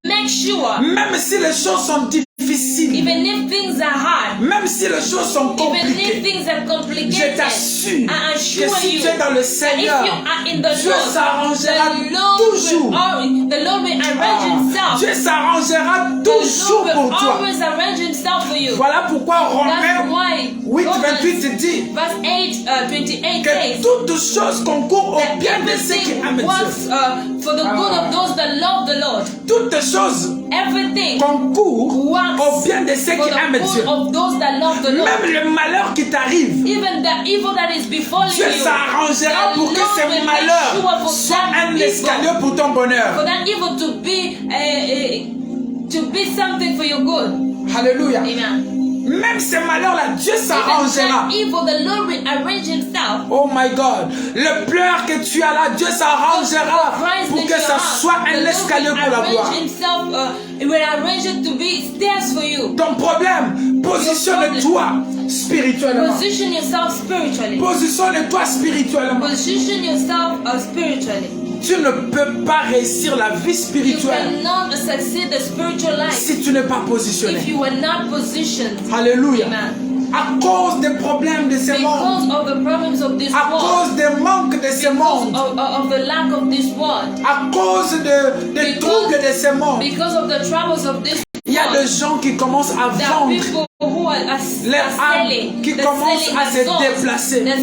S2: make sure,
S1: Même si les choses sont difficiles,
S2: even if things are hard,
S1: même si les choses sont
S2: even if
S1: compliquées,
S2: things are
S1: je
S2: complicated,
S1: t'assure
S2: I
S1: que
S2: assure
S1: si
S2: you
S1: tu es dans le
S2: that if
S1: Seigneur,
S2: you are in the
S1: Dieu
S2: Lord,
S1: s'arrangera toujours.
S2: the Lord will arrange himself.
S1: Dieu s'arrangera
S2: The
S1: toujours
S2: Lord
S1: pour
S2: will
S1: toi.
S2: always arrange himself for you.
S1: Voilà pourquoi
S2: That's
S1: Romains
S2: why
S1: 8,
S2: Romans
S1: 28 dit
S2: verse 28
S1: que
S2: says
S1: toutes choses concourent au
S2: that
S1: bien de ceux qui
S2: everything
S1: aiment
S2: works
S1: Dieu.
S2: for the good of those that love the Lord.
S1: Toutes choses
S2: Everything
S1: concourent
S2: works
S1: au bien de ceux
S2: for
S1: qui aiment
S2: the
S1: Dieu.
S2: good of those that love the Lord.
S1: Même le malheur qui t'arrive,
S2: Even the evil that is befalling
S1: Dieu
S2: you,
S1: s'arrangera
S2: the
S1: pour que
S2: Lord
S1: ce
S2: will make
S1: malheur
S2: sure for
S1: soit
S2: that
S1: un
S2: evil,
S1: escalier pour ton bonheur.
S2: for that evil to be something for your good.
S1: Alléluia.
S2: Amen.
S1: Même ces malheurs-là, Dieu
S2: Even
S1: s'arrangera.
S2: that evil, the Lord will arrange himself.
S1: Oh my God, le pleur que tu as là, Dieu s'arrangera
S2: Christ
S1: pour
S2: that
S1: que
S2: you
S1: ça
S2: have,
S1: soit
S2: the
S1: un
S2: Lord
S1: escalier
S2: will
S1: pour la gloire.
S2: arrange himself, he will arrange it to be stairs for you.
S1: Ton problème, positionne-toi spirituellement.
S2: Position yourself spiritually.
S1: Positionne-toi spirituellement.
S2: Position yourself spiritually.
S1: Tu ne peux pas réussir la vie
S2: You
S1: spirituelle
S2: cannot succeed the spiritual life
S1: si tu n'es pas positionné.
S2: if you are not positioned.
S1: Alléluia.
S2: Amen.
S1: À cause des problèmes de ce monde,
S2: Because of the problems of this
S1: à
S2: world,
S1: cause des manques de ce
S2: because
S1: monde,
S2: of the lack of this world,
S1: à cause des troubles de ce monde,
S2: because of the troubles of this
S1: il y a des gens qui commencent à
S2: there are
S1: vendre
S2: people who are
S1: les âmes,
S2: selling,
S1: qui
S2: they're
S1: commencent
S2: selling
S1: à
S2: their
S1: se
S2: souls.
S1: déplacer.
S2: They're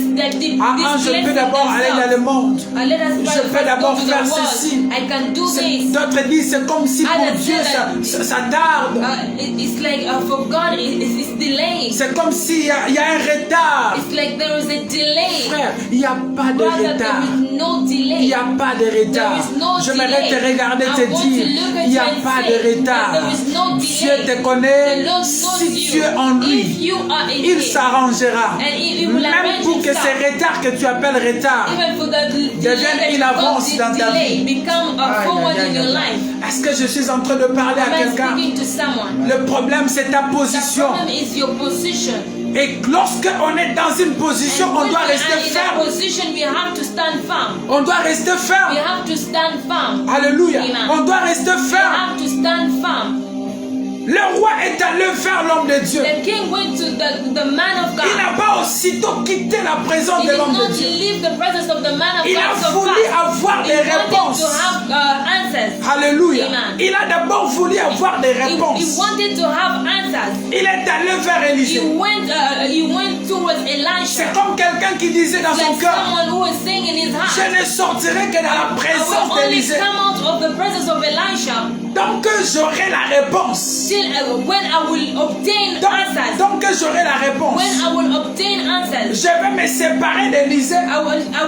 S1: Ah, je peux
S2: displacing
S1: d'abord aller dans le
S2: themselves.
S1: monde.
S2: Let us
S1: Je
S2: first
S1: peux d'abord
S2: go to
S1: faire
S2: the world.
S1: ceci.
S2: I can do this.
S1: D'autres disent c'est comme si pour
S2: Others
S1: Dieu
S2: say
S1: ça tarde.
S2: It's like for God it's delaying.
S1: C'est comme s'il y a un retard.
S2: It's like there is a delay.
S1: Frère, il n'y a pas de
S2: Brother,
S1: retard.
S2: there is no delay.
S1: Il n'y a pas de retard.
S2: There is no
S1: J'aimerais te
S2: delay.
S1: regarder
S2: I
S1: te
S2: want
S1: dire,
S2: to look at
S1: il n'y a
S2: you and
S1: pas
S2: say
S1: de retard.
S2: that there is no
S1: Dieu
S2: delay.
S1: te connaît.
S2: The Lord
S1: Si
S2: knows
S1: tu es
S2: you.
S1: en lui,
S2: If you are in
S1: il
S2: Him,
S1: s'arrangera.
S2: and he will
S1: Même
S2: arrange
S1: pour que
S2: himself.
S1: ces retards que tu appelles retard
S2: Even for the delay
S1: deviennent
S2: that
S1: une
S2: you
S1: avance
S2: call
S1: dans ta
S2: delay,
S1: vie.
S2: become a forward in your life.
S1: Est-ce que je suis en train de parler à
S2: Am I
S1: quelqu'un?
S2: speaking to someone?
S1: Le problème, c'est ta
S2: The
S1: position.
S2: problem is your position.
S1: Et lorsque on est dans une position,
S2: And
S1: on
S2: when
S1: doit
S2: we
S1: rester
S2: are in a
S1: ferme.
S2: position, we have to stand firm.
S1: On doit rester
S2: We
S1: ferme.
S2: have to stand firm.
S1: Alléluia.
S2: Amen.
S1: On doit rester
S2: We
S1: ferme.
S2: have to stand firm.
S1: Le roi est allé vers l'homme de Dieu.
S2: The king went to the man of
S1: Il
S2: God.
S1: n'a pas aussitôt quitté la présence
S2: He
S1: de
S2: did
S1: l'homme de
S2: not
S1: Dieu.
S2: leave the presence of the man of
S1: Il a
S2: God so
S1: voulu
S2: fast.
S1: avoir
S2: He
S1: des
S2: wanted
S1: réponses.
S2: to have answers.
S1: Alléluia.
S2: Amen.
S1: Il a d'abord voulu avoir des
S2: He
S1: réponses.
S2: wanted to have answers.
S1: Il est allé vers
S2: He
S1: Élisée.
S2: went towards
S1: C'est
S2: Elisha.
S1: comme quelqu'un qui disait dans son
S2: Like
S1: cœur,
S2: someone who was saying in his heart,
S1: je ne sortirai que dans la
S2: I
S1: présence
S2: will only
S1: d'Élisée.
S2: come out of the presence of Elisha
S1: Donc j'aurai la réponse.
S2: till when I will obtain answers.
S1: Donc j'aurai la réponse.
S2: When I will obtain answers,
S1: Je vais me séparer d'Élisée.
S2: I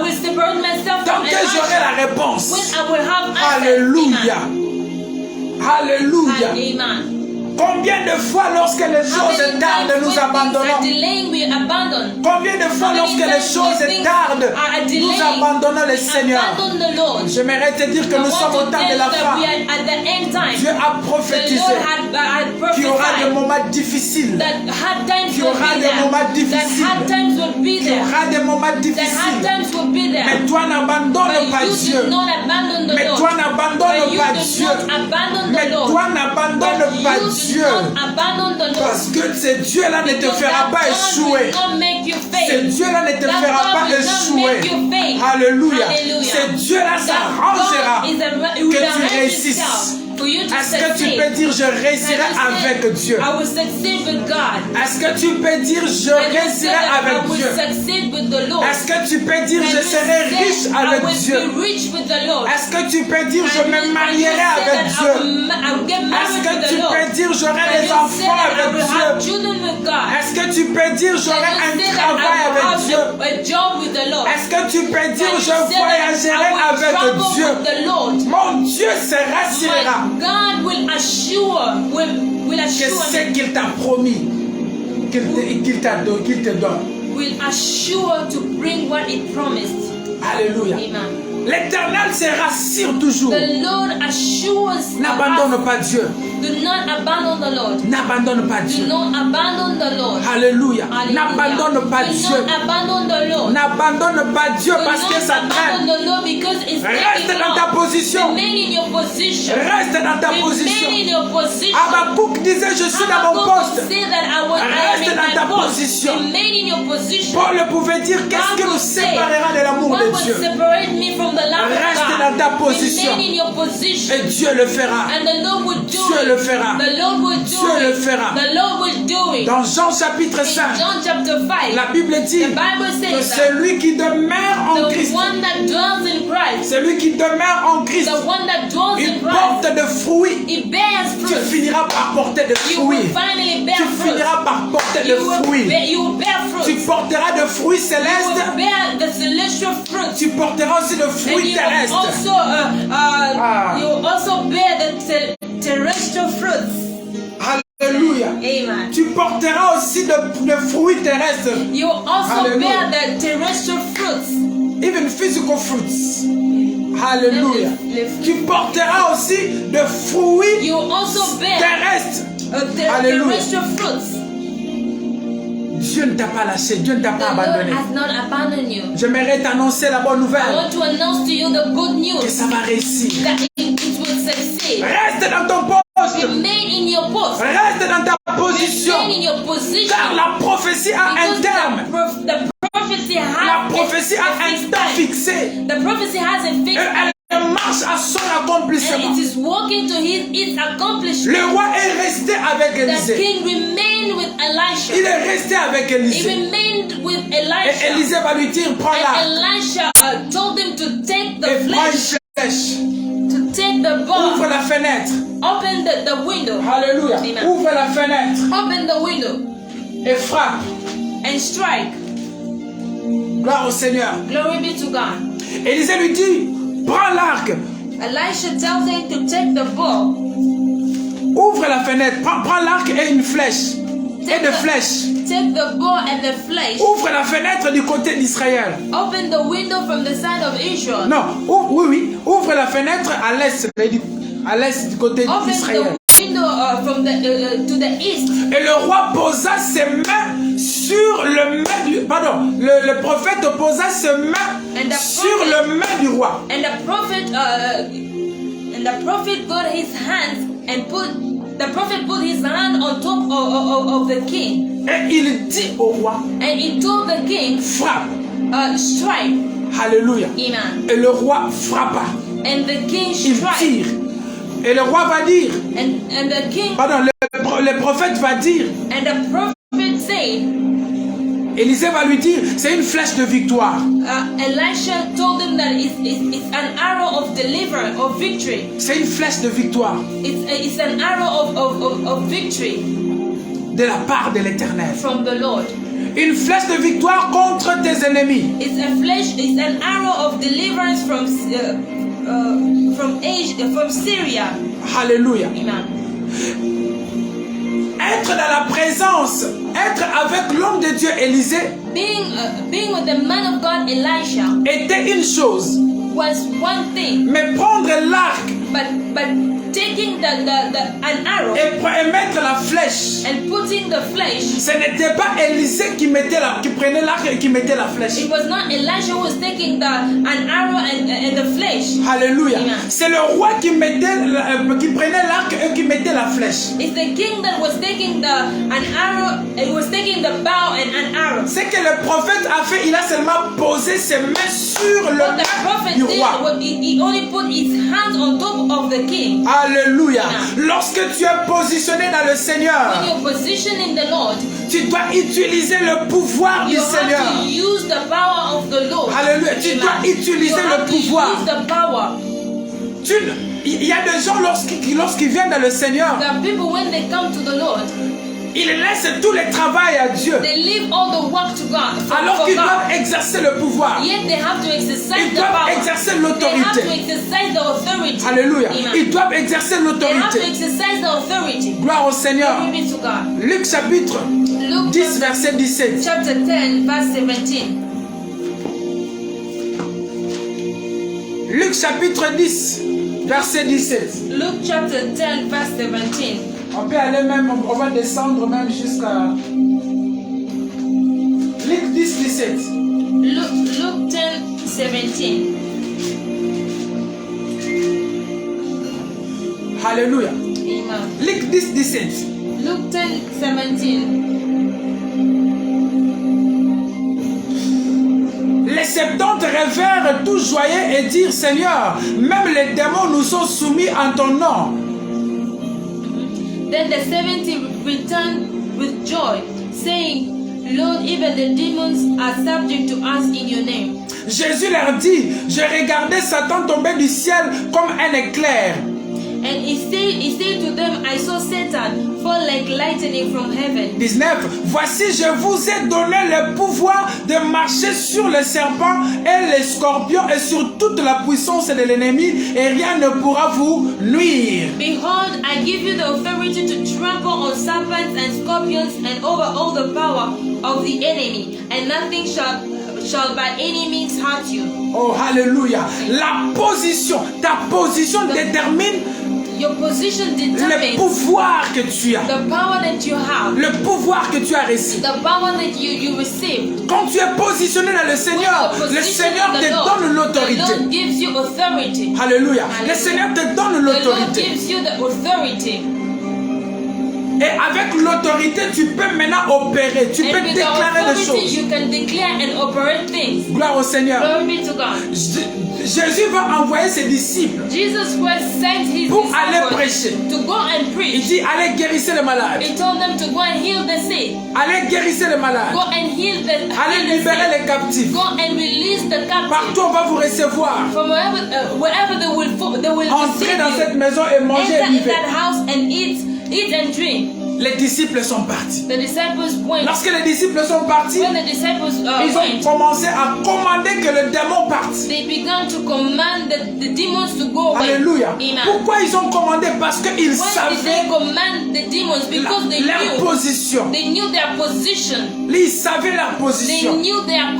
S2: will separate myself from
S1: Donc j'aurai
S2: Elisha.
S1: la réponse.
S2: When I will have answers.
S1: Alléluia.
S2: Amen.
S1: Alléluia.
S2: Amen.
S1: Combien de fois lorsque les choses tardent, nous abandonnons? Combien de fois lorsque les choses tardent, nous abandonnons le Seigneur? J'aimerais te dire que nous sommes au temps de la fin. Dieu a prophétisé qu'il y aura des moments difficiles. Qu'il y aura des moments difficiles. Qu'il y aura des moments difficiles. Mais toi n'abandonne pas Dieu. Mais toi n'abandonne pas Dieu. Mais toi n'abandonne pas Dieu. Parce que ce Dieu-là ne te fera pas échouer. Ce Dieu-là ne te fera pas échouer. Alléluia.
S2: Hallelujah.
S1: C'est Dieu là s'arrangera que tu réussisses. Est-ce que tu peux dire je réussirai avec Dieu?
S2: I will succeed with God.
S1: Est-ce que tu peux dire je réussirai avec Dieu? Est-ce que tu peux dire je serai riche avec Dieu? Est-ce que tu peux dire je me marierai avec Dieu? Est-ce que tu peux dire j'aurai des enfants avec Dieu? Est-ce que tu peux dire j'aurai un travail avec Dieu? Est-ce que tu peux dire je voyagerai avec Dieu? Mon Dieu se rassurera.
S2: God will assure, will assure
S1: que ce qu'il t'a promis, qu'il te donne.
S2: Will assure to bring what he promised.
S1: Alléluia.
S2: Amen.
S1: L'Éternel se rassure toujours.
S2: The Lord assures.
S1: N'abandonne pas Dieu.
S2: Do not abandon the Lord.
S1: N'abandonne pas Dieu.
S2: Do not abandon the Lord.
S1: Alléluia. N'abandonne pas
S2: Do
S1: Dieu.
S2: not abandon the Lord.
S1: N'abandonne pas Dieu parce que ça traîne. Reste dans ta position.
S2: Remain in your position.
S1: Reste dans ta position.
S2: Remain in your position.
S1: Habakkuk disait je suis dans mon poste.
S2: Reste
S1: dans ta position.
S2: Remain in your position.
S1: Paul pouvait dire qu'est-ce qui nous séparera de l'amour de Dieu? Reste dans ta position. Et Dieu le fera. Dieu le fera. Dieu le fera. Dans Jean chapitre 5, la Bible dit que celui qui demeure en Christ, celui qui demeure en Christ, il porte de fruits. Tu finiras par porter de fruits. Tu finiras par porter de fruits. Tu porteras de fruits célestes. Tu porteras aussi de fruits terrestres.
S2: You also bear the terrestrial fruits.
S1: Alléluia.
S2: Amen.
S1: Tu porteras aussi de fruits terrestres.
S2: You also
S1: Hallelujah.
S2: bear the terrestrial fruits.
S1: Even physical fruits. Alléluia. Tu porteras aussi de fruits
S2: You also bear
S1: terrestres.
S2: terrestrial fruits.
S1: Dieu ne t'a pas lâché, Dieu ne t'a pas abandonné.
S2: Has not abandoned you.
S1: J'aimerais t'annoncer la bonne
S2: I
S1: nouvelle
S2: want to announce to you the good
S1: que
S2: news
S1: ça va réussir.
S2: that it will succeed.
S1: Reste dans ton poste.
S2: Remain in your post.
S1: Reste dans ta position.
S2: Remain in your position.
S1: Car la prophétie a un terme.
S2: The prophecy has
S1: La prophétie a un temps fixé.
S2: The prophecy has a fixed time.
S1: Elle marche à son accomplissement.
S2: And it is walking to its accomplishment.
S1: Le roi est resté avec
S2: The
S1: Élisée.
S2: king remained with Elisha.
S1: Il est resté avec
S2: He
S1: Élisée.
S2: remained with
S1: Et
S2: Elisha.
S1: Élisée va lui dire, prends
S2: And
S1: la
S2: Elisha told him to take the
S1: et prends une
S2: flesh,
S1: flèche.
S2: to take the
S1: Ouvre
S2: bar,
S1: la fenêtre.
S2: open the window.
S1: Alléluia.
S2: Amen.
S1: Ouvre la fenêtre
S2: Open the window
S1: et frappe.
S2: and strike.
S1: Gloire au Seigneur.
S2: Glory be to God.
S1: Élisée lui dit, prends l'arc.
S2: Elisha tells him to take the bow.
S1: Ouvre la fenêtre. Prends l'arc et une flèche. Et de flèches.
S2: Take the bow and the flesh.
S1: Ouvre la fenêtre du côté d'Israël.
S2: Open the window from the side of Israel.
S1: Non, oui. Ouvre la fenêtre à l'est. À l'est du côté d'Israël.
S2: Open the window from to the east.
S1: Et le roi posa ses mains sur le main du... Pardon, le prophète posa ses mains sur le main du roi.
S2: And the prophet got his hands and put his hand on top of the king.
S1: Et il dit au roi,
S2: And he told the king,
S1: frappe.
S2: strike.
S1: Alléluia.
S2: Amen.
S1: Et le roi frappa.
S2: And the king
S1: Il
S2: struck.
S1: tire. Et le roi va dire,
S2: And the king,
S1: pardon, le prophète va dire,
S2: and the prophet said,
S1: Élisée va lui dire, c'est une flèche de victoire.
S2: Elisha told him that it's an arrow of deliverance, of victory.
S1: C'est une flèche de victoire
S2: It's an arrow of victory
S1: de la part de l'Éternel.
S2: from the Lord.
S1: Une flèche de victoire contre tes ennemis.
S2: It's an arrow of deliverance from Asia, from Syria.
S1: Alléluia.
S2: Amen.
S1: Être dans la présence, être avec l'homme de Dieu Élisée
S2: Being with the man of God Elisha
S1: était une chose.
S2: was one thing,
S1: Mais prendre l'arc
S2: but taking an arrow
S1: et mettre la flèche.
S2: and putting the flesh.
S1: Ce n'était pas Élisée qui prenait l'arc et qui mettait la flèche.
S2: It was not Elijah who was taking an arrow and the flesh.
S1: Alléluia.
S2: Amen.
S1: C'est le roi qui prenait l'arc et qui mettait la flèche.
S2: It's the king that was taking an arrow. It was taking the bow and an arrow.
S1: Ce que le prophète a fait, il a seulement posé ses mains sur le
S2: What the prophet
S1: du
S2: did
S1: roi.
S2: was he only put his hands on top of the king.
S1: Alléluia.
S2: Amen.
S1: Lorsque tu es positionné dans le Seigneur,
S2: When you're positioned in the Lord,
S1: tu dois utiliser le pouvoir du
S2: you
S1: Seigneur.
S2: have to use the power of the Lord.
S1: Alléluia. Tu
S2: Amen.
S1: dois utiliser
S2: You
S1: le
S2: have to
S1: pouvoir.
S2: use the power.
S1: Il y a des gens lorsqu'ils viennent dans le Seigneur,
S2: There are people when they come to the Lord,
S1: ils laissent tout le travail à Dieu.
S2: they leave all the work to God.
S1: Alors
S2: for
S1: qu'ils
S2: God.
S1: doivent exercer le pouvoir.
S2: Yet they have to exercise
S1: Ils
S2: the
S1: doivent
S2: power.
S1: exercer
S2: They have to
S1: l'autorité.
S2: exercise the authority.
S1: Alléluia.
S2: Amen.
S1: Ils doivent exercer
S2: They have to
S1: l'autorité.
S2: exercise the authority.
S1: Gloire au Seigneur.
S2: Glory be to God.
S1: Luc chapitre
S2: Luke
S1: 10, verset 17.
S2: chapter 10, verse 17.
S1: Luc chapitre 10, verset 17.
S2: Luke chapter 10, verse 17.
S1: On peut aller même, on va descendre même jusqu'à Luc 10, 17.
S2: Luke 10, 17.
S1: Alléluia.
S2: Amen.
S1: Luc 10, 17.
S2: Luke 10, 17.
S1: Les 70 rêvèrent tout joyeux et dirent, Seigneur, même les démons nous sont soumis en ton nom.
S2: Then the 70 returned with joy, saying, Lord, even the demons are subject to us in your name.
S1: Jésus leur dit, je regardais Satan tomber du ciel comme un éclair.
S2: And he said to them, I saw Satan fall like lightning from heaven.
S1: 19. Voici, je vous ai donné le pouvoir de marcher sur les serpents et les scorpions et sur toute la puissance de l'ennemi et rien ne pourra vous nuire.
S2: Behold, I give you the authority to trample on serpents and scorpions and over all the power of the enemy, and nothing shall by any means hurt you.
S1: Oh, alléluia. La position, ta position détermine
S2: Your position
S1: le
S2: determines
S1: pouvoir que tu as.
S2: the power that you have,
S1: Le pouvoir que tu as reçu.
S2: the power that you receive.
S1: Quand tu es positionné dans le Seigneur,
S2: When you're
S1: le
S2: positioned
S1: Seigneur
S2: in
S1: te
S2: the
S1: donne
S2: Lord, the
S1: l'autorité.
S2: Lord gives you authority.
S1: Alléluia. Le
S2: Alléluia.
S1: Seigneur te donne
S2: The Lord
S1: l'autorité.
S2: gives you the authority.
S1: Et avec l'autorité, tu peux maintenant opérer. Tu peux
S2: And with the
S1: déclarer des
S2: authority,
S1: choses.
S2: you can declare and operate things.
S1: Gloire au Seigneur.
S2: Glory be to God.
S1: Jésus va envoyer ses disciples
S2: Jesus Christ sent his
S1: pour aller
S2: disciples
S1: prêcher.
S2: to go and
S1: Il
S2: preach.
S1: dit, allez guérissez les malades.
S2: He told them to go and heal the sick.
S1: Allez guérissez les malades.
S2: Go and heal the
S1: Allez libérer les captifs.
S2: Go and release the captive.
S1: Partout on va vous recevoir.
S2: From wherever they will
S1: Entrez
S2: receive
S1: dans cette
S2: you.
S1: maison et mangez et
S2: Enter in
S1: vivez.
S2: that house and eat and drink.
S1: Les disciples sont partis.
S2: The disciples went.
S1: Lorsque les disciples sont partis,
S2: When the disciples
S1: ils ont
S2: went,
S1: commencé à commander que le démon parte.
S2: they began to command the demons to go away.
S1: Alléluia.
S2: Amen.
S1: Pourquoi ils ont commandé? Parce qu'ils
S2: Why did they
S1: savaient
S2: command the demons? Because they
S1: leur
S2: knew.
S1: position.
S2: They knew their position.
S1: Ils savaient leur
S2: They
S1: position.
S2: knew their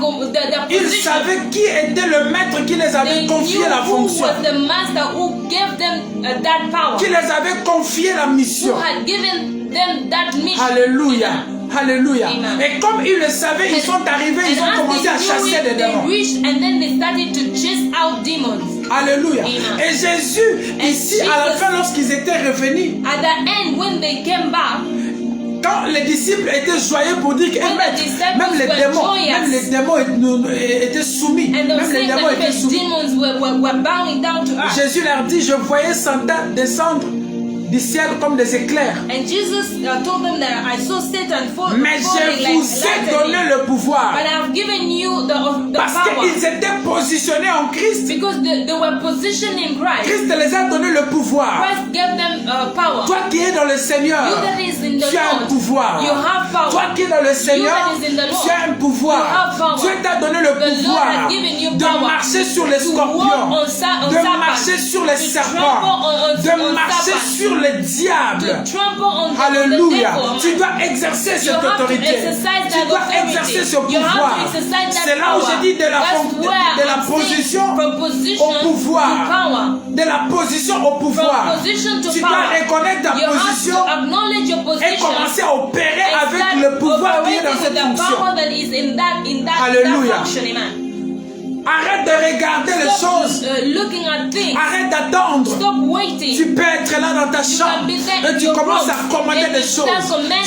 S1: Ils
S2: position.
S1: savaient qui était le maître qui les avait
S2: They
S1: confié
S2: knew
S1: la
S2: who
S1: fonction,
S2: was the master who gave them that power.
S1: qui les avait confié la
S2: Who
S1: mission.
S2: had given them that mission.
S1: Alléluia. Alléluia.
S2: Amen.
S1: Et comme ils le savaient, ils sont arrivés, ils ont commencé à chasser des
S2: they
S1: démons.
S2: reached and then they started to chase out demons.
S1: Alléluia.
S2: Amen.
S1: Et Jésus,
S2: And
S1: ici, à la
S2: Jesus-
S1: fin, lorsqu'ils étaient revenus,
S2: At the end, when they came back,
S1: quand les disciples étaient joyeux pour dire que
S2: When
S1: eh,
S2: the
S1: maître,
S2: disciples
S1: même les
S2: were
S1: démons,
S2: joyous.
S1: même les démons étaient soumis.
S2: and they were
S1: Même les
S2: saying
S1: démons
S2: that
S1: étaient
S2: even
S1: soumis.
S2: demons were bowing down to us.
S1: Jésus leur dit, je voyais Satan descendre du ciel comme des éclairs.
S2: And Jesus told them that I saw Satan
S1: Mais
S2: falling
S1: je vous ai donné
S2: lightning.
S1: le pouvoir.
S2: But I've given you the
S1: Parce
S2: power.
S1: qu'ils étaient positionnés en Christ.
S2: Because they were positioned in Christ.
S1: Christ les a donné le pouvoir.
S2: Christ gave them power.
S1: Toi qui es dans le Seigneur,
S2: You that is in the
S1: tu as un
S2: Lord,
S1: pouvoir.
S2: you have power.
S1: Toi qui es dans le Seigneur,
S2: that is in the Lord,
S1: tu as un pouvoir.
S2: you have power.
S1: Dieu t'a donné le le
S2: The Lord
S1: pouvoir
S2: has given you
S1: de
S2: power
S1: marcher sur les
S2: to walk
S1: scorpions,
S2: on
S1: de
S2: serpents,
S1: marcher sur les
S2: to
S1: serpents,
S2: trample
S1: de
S2: on
S1: marcher
S2: serpents,
S1: sur les diables.
S2: to trample on the
S1: Alléluia.
S2: devil.
S1: Tu dois exercer
S2: You
S1: cette
S2: have to
S1: autorité.
S2: exercise
S1: Tu
S2: that
S1: dois
S2: authority.
S1: exercer ce
S2: You have to
S1: pouvoir.
S2: exercise that
S1: C'est là où
S2: power.
S1: je dis de la,
S2: That's where
S1: de la
S2: I'm saying
S1: position
S2: from position
S1: au pouvoir.
S2: to power.
S1: De la position au pouvoir.
S2: From position to
S1: Tu
S2: power.
S1: dois reconnaître ta
S2: You
S1: position
S2: have to acknowledge your
S1: et
S2: position
S1: commencer à opérer
S2: and
S1: avec
S2: start
S1: le pouvoir qui est dans
S2: operating
S1: cette
S2: with the
S1: fonction.
S2: power that is in that
S1: Alléluia.
S2: function. Amen.
S1: Arrête de regarder les
S2: Stop
S1: choses.
S2: looking at things.
S1: Arrête d'attendre.
S2: Stop waiting.
S1: Tu peux être là dans ta chambre et tu commences à commander des choses.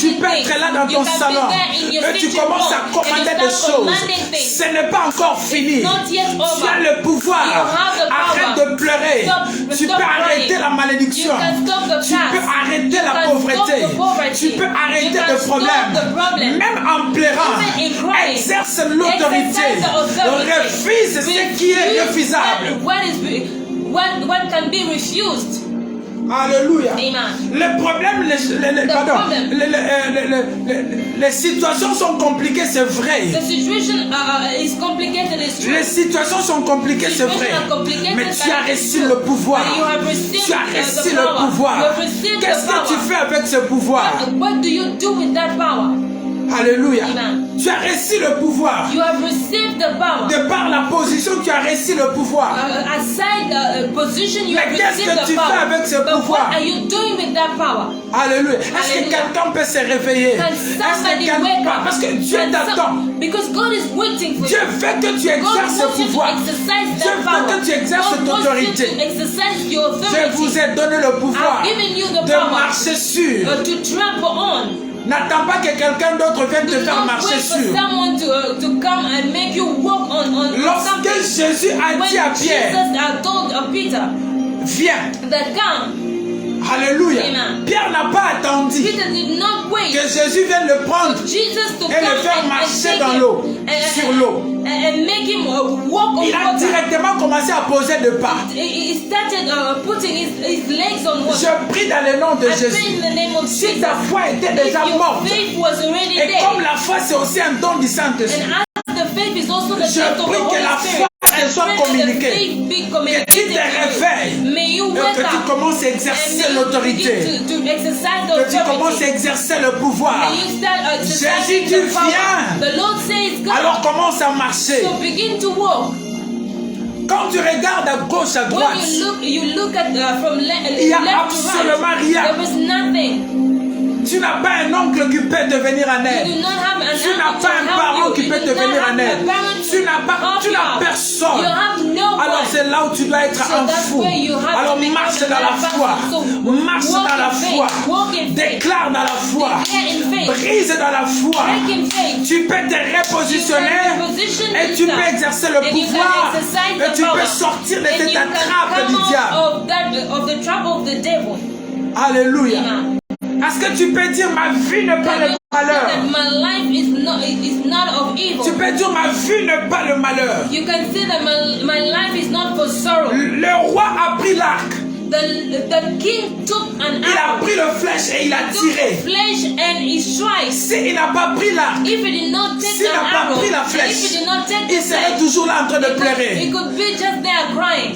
S1: Tu peux être là dans ton salon et tu commences à commander des choses. Ce n'est pas encore fini. Tu as le pouvoir. Arrête de pleurer. Tu peux arrêter la malédiction. Tu peux arrêter la pauvreté. Tu peux arrêter le problème. Même en pleurant, exerce l'autorité. Refuse ce qui est refusable.
S2: What can be refused.
S1: Alléluia.
S2: Amen.
S1: Le problème, les situations sont compliquées, c'est vrai.
S2: The situation is complicated, it's true.
S1: Les situations sont compliquées, c'est vrai. Mais tu as reçu le pouvoir. Tu as reçu le pouvoir. Qu'est-ce que tu fais avec ce pouvoir?
S2: What do you do with that power?
S1: Alléluia.
S2: Amen.
S1: Tu as reçu le pouvoir.
S2: You have received the power.
S1: De par la position, tu as reçu le pouvoir.
S2: Aside the position, you have
S1: Mais qu'est-ce
S2: received
S1: que tu
S2: the power.
S1: fais avec ce
S2: But
S1: pouvoir?
S2: what are you doing with that power?
S1: Alléluia. Est-ce que
S2: Alléluia.
S1: quelqu'un peut se réveiller?
S2: Can
S1: Est-ce
S2: somebody
S1: que quelqu'un...
S2: wake up?
S1: Parce que Dieu t'attend.
S2: Because God is waiting for
S1: Dieu
S2: you.
S1: veut que tu
S2: God
S1: exerces ce
S2: wants you to
S1: pouvoir.
S2: exercise
S1: Dieu
S2: that
S1: veut
S2: power.
S1: que tu exerces
S2: God
S1: cette
S2: wants you
S1: autorité.
S2: to exercise your authority.
S1: Je vous ai donné le pouvoir
S2: I've given you the
S1: de
S2: power
S1: marcher sur.
S2: to trample on.
S1: N'attends pas que quelqu'un d'autre vienne te
S2: Do
S1: faire
S2: not
S1: marcher
S2: wait for
S1: sur.
S2: someone to come and make you walk on
S1: Lorsque
S2: something.
S1: Jésus a
S2: When
S1: dit à Pierre,
S2: Jesus told Peter
S1: viens.
S2: that come,
S1: Alléluia.
S2: Amen.
S1: Pierre n'a pas attendu
S2: Peter did not
S1: que
S2: wait
S1: Jésus vienne le prendre
S2: Jesus to
S1: et le
S2: come
S1: faire
S2: and
S1: marcher
S2: take
S1: dans
S2: him
S1: l'eau, sur l'eau.
S2: and make him walk on
S1: Il a
S2: water.
S1: directement commencé à poser de pas.
S2: He started putting his legs on water.
S1: Je prie dans le nom de
S2: I pray
S1: Jésus.
S2: in the name of
S1: Si
S2: Jesus.
S1: ta foi était déjà
S2: If your
S1: morte,
S2: faith was already
S1: et
S2: there,
S1: comme la foi c'est aussi un don du Saint-Esprit,
S2: and as the faith is also the
S1: je
S2: gift of the
S1: prie que
S2: Holy
S1: la
S2: Spirit,
S1: foi elle soit
S2: pray that the
S1: communiquée.
S2: faith be
S1: Que tu
S2: communicated
S1: te
S2: to you.
S1: réveilles
S2: May you
S1: et
S2: wake
S1: que tu
S2: up
S1: commences à
S2: and
S1: exercer
S2: may you
S1: l'autorité.
S2: begin to exercise the
S1: Que tu commences à
S2: authority.
S1: exercer le pouvoir.
S2: May you start exercising
S1: Jésus, tu
S2: the power.
S1: viens.
S2: The Lord says, God,
S1: Alors commence à marcher.
S2: so begin to walk.
S1: Quand tu regardes à gauche, à
S2: When
S1: droite,
S2: you look at from
S1: il n'y a
S2: left to
S1: absolument
S2: right,
S1: rien.
S2: there is nothing.
S1: Tu n'as pas un oncle qui peut te venir en
S2: You
S1: aide.
S2: do not have an
S1: Tu n'as
S2: uncle
S1: pas
S2: to
S1: un
S2: help
S1: parent
S2: you.
S1: qui
S2: You
S1: peut
S2: do
S1: te
S2: not
S1: venir
S2: have
S1: en
S2: a
S1: aide.
S2: parent
S1: Tu
S2: to
S1: n'as
S2: help you.
S1: personne.
S2: You have no
S1: Alors
S2: one.
S1: c'est là où tu dois être
S2: So
S1: un
S2: that's
S1: fou.
S2: where you have
S1: Alors
S2: to become
S1: marche dans la
S2: another
S1: foi.
S2: person. So
S1: Marche
S2: walk
S1: dans la
S2: in faith.
S1: foi.
S2: Walk in faith.
S1: Déclare dans la foi.
S2: Declare in faith.
S1: Brise dans la foi.
S2: Break in faith.
S1: Tu peux te repositionner
S2: You can reposition
S1: et tu peux
S2: yourself.
S1: exercer le
S2: And you can
S1: pouvoir
S2: exercise
S1: et
S2: the
S1: tu peux
S2: power.
S1: sortir de
S2: And
S1: cette
S2: you can
S1: attrape
S2: come
S1: du
S2: out
S1: diable.
S2: of the trap of the devil.
S1: Alléluia.
S2: Amen.
S1: Est-ce que tu peux dire ma vie n'est pas le malheur?
S2: That my life is not of evil.
S1: Tu peux dire ma vie n'est pas le malheur.
S2: You can say that my life is not for sorrow.
S1: Le roi a pris l'arc.
S2: The king took an
S1: Il a
S2: arrow,
S1: pris le flèche et il a
S2: took
S1: tiré.
S2: flesh and he strikes.
S1: S'il n'a pas pris l'arc,
S2: If he did not take
S1: s'il
S2: an
S1: n'a pas
S2: arrow,
S1: pris la
S2: if
S1: flèche,
S2: he did not take
S1: il
S2: the
S1: serait
S2: flesh,
S1: toujours là en train de
S2: he
S1: pleurer.
S2: could be just there crying.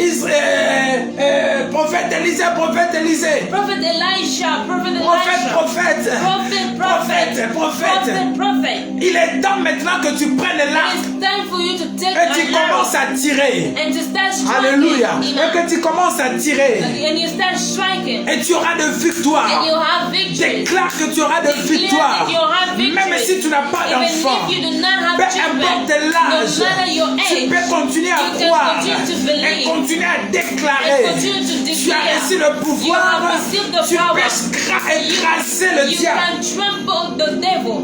S1: Prophète Élisée, prophète Élisée.
S2: Prophet Elisha, Prophet
S1: Prophète,
S2: Elisha,
S1: prophète.
S2: prophet.
S1: Prophète. Il est temps maintenant que tu prennes l'arc
S2: It's time for you to take
S1: et tu
S2: an arrow
S1: commences à tirer.
S2: and to start striking.
S1: Alléluia.
S2: Amen.
S1: Et que tu commences à tirer.
S2: And you start striking.
S1: Et tu auras de
S2: And
S1: victoire.
S2: you have victory.
S1: Déclare que tu auras de
S2: Declare
S1: victoire.
S2: that you have victory.
S1: Même si tu n'as pas
S2: Even
S1: d'enfant.
S2: if you do not have
S1: Peu
S2: children,
S1: importe
S2: no
S1: l'âge,
S2: matter your
S1: tu
S2: age,
S1: peux continuer à
S2: you can
S1: croire
S2: continue to
S1: et
S2: believe
S1: continuer à
S2: and
S1: déclarer.
S2: continue to
S1: Tu as
S2: declare.
S1: reçu le pouvoir.
S2: You have received the
S1: Tu
S2: power.
S1: peux écraser le
S2: You
S1: diable.
S2: can trample the devil.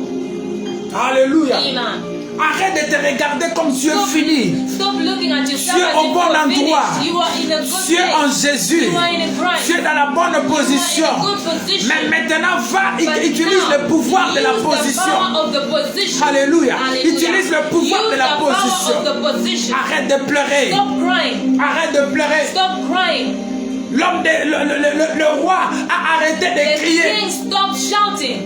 S1: Alléluia.
S2: Amen.
S1: Arrête de te regarder comme Dieu fini.
S2: Stop looking at yourself
S1: Tu es
S2: as
S1: au
S2: if
S1: bon
S2: you are
S1: endroit.
S2: finished. You are in a good
S1: Tu es en
S2: place.
S1: Jésus.
S2: You are in a Christ.
S1: Tu es dans la bonne position.
S2: You are in a good position.
S1: Mais maintenant, va
S2: But
S1: et utilise
S2: now,
S1: le pouvoir de la
S2: use the
S1: position.
S2: power of the position.
S1: Alléluia.
S2: Hallelujah.
S1: Utilise le pouvoir
S2: Use
S1: de la
S2: the power
S1: position.
S2: of the position.
S1: Arrête de pleurer.
S2: Stop crying.
S1: Arrête de pleurer.
S2: Stop crying.
S1: Le roi a arrêté de
S2: The
S1: crier.
S2: king stopped shouting.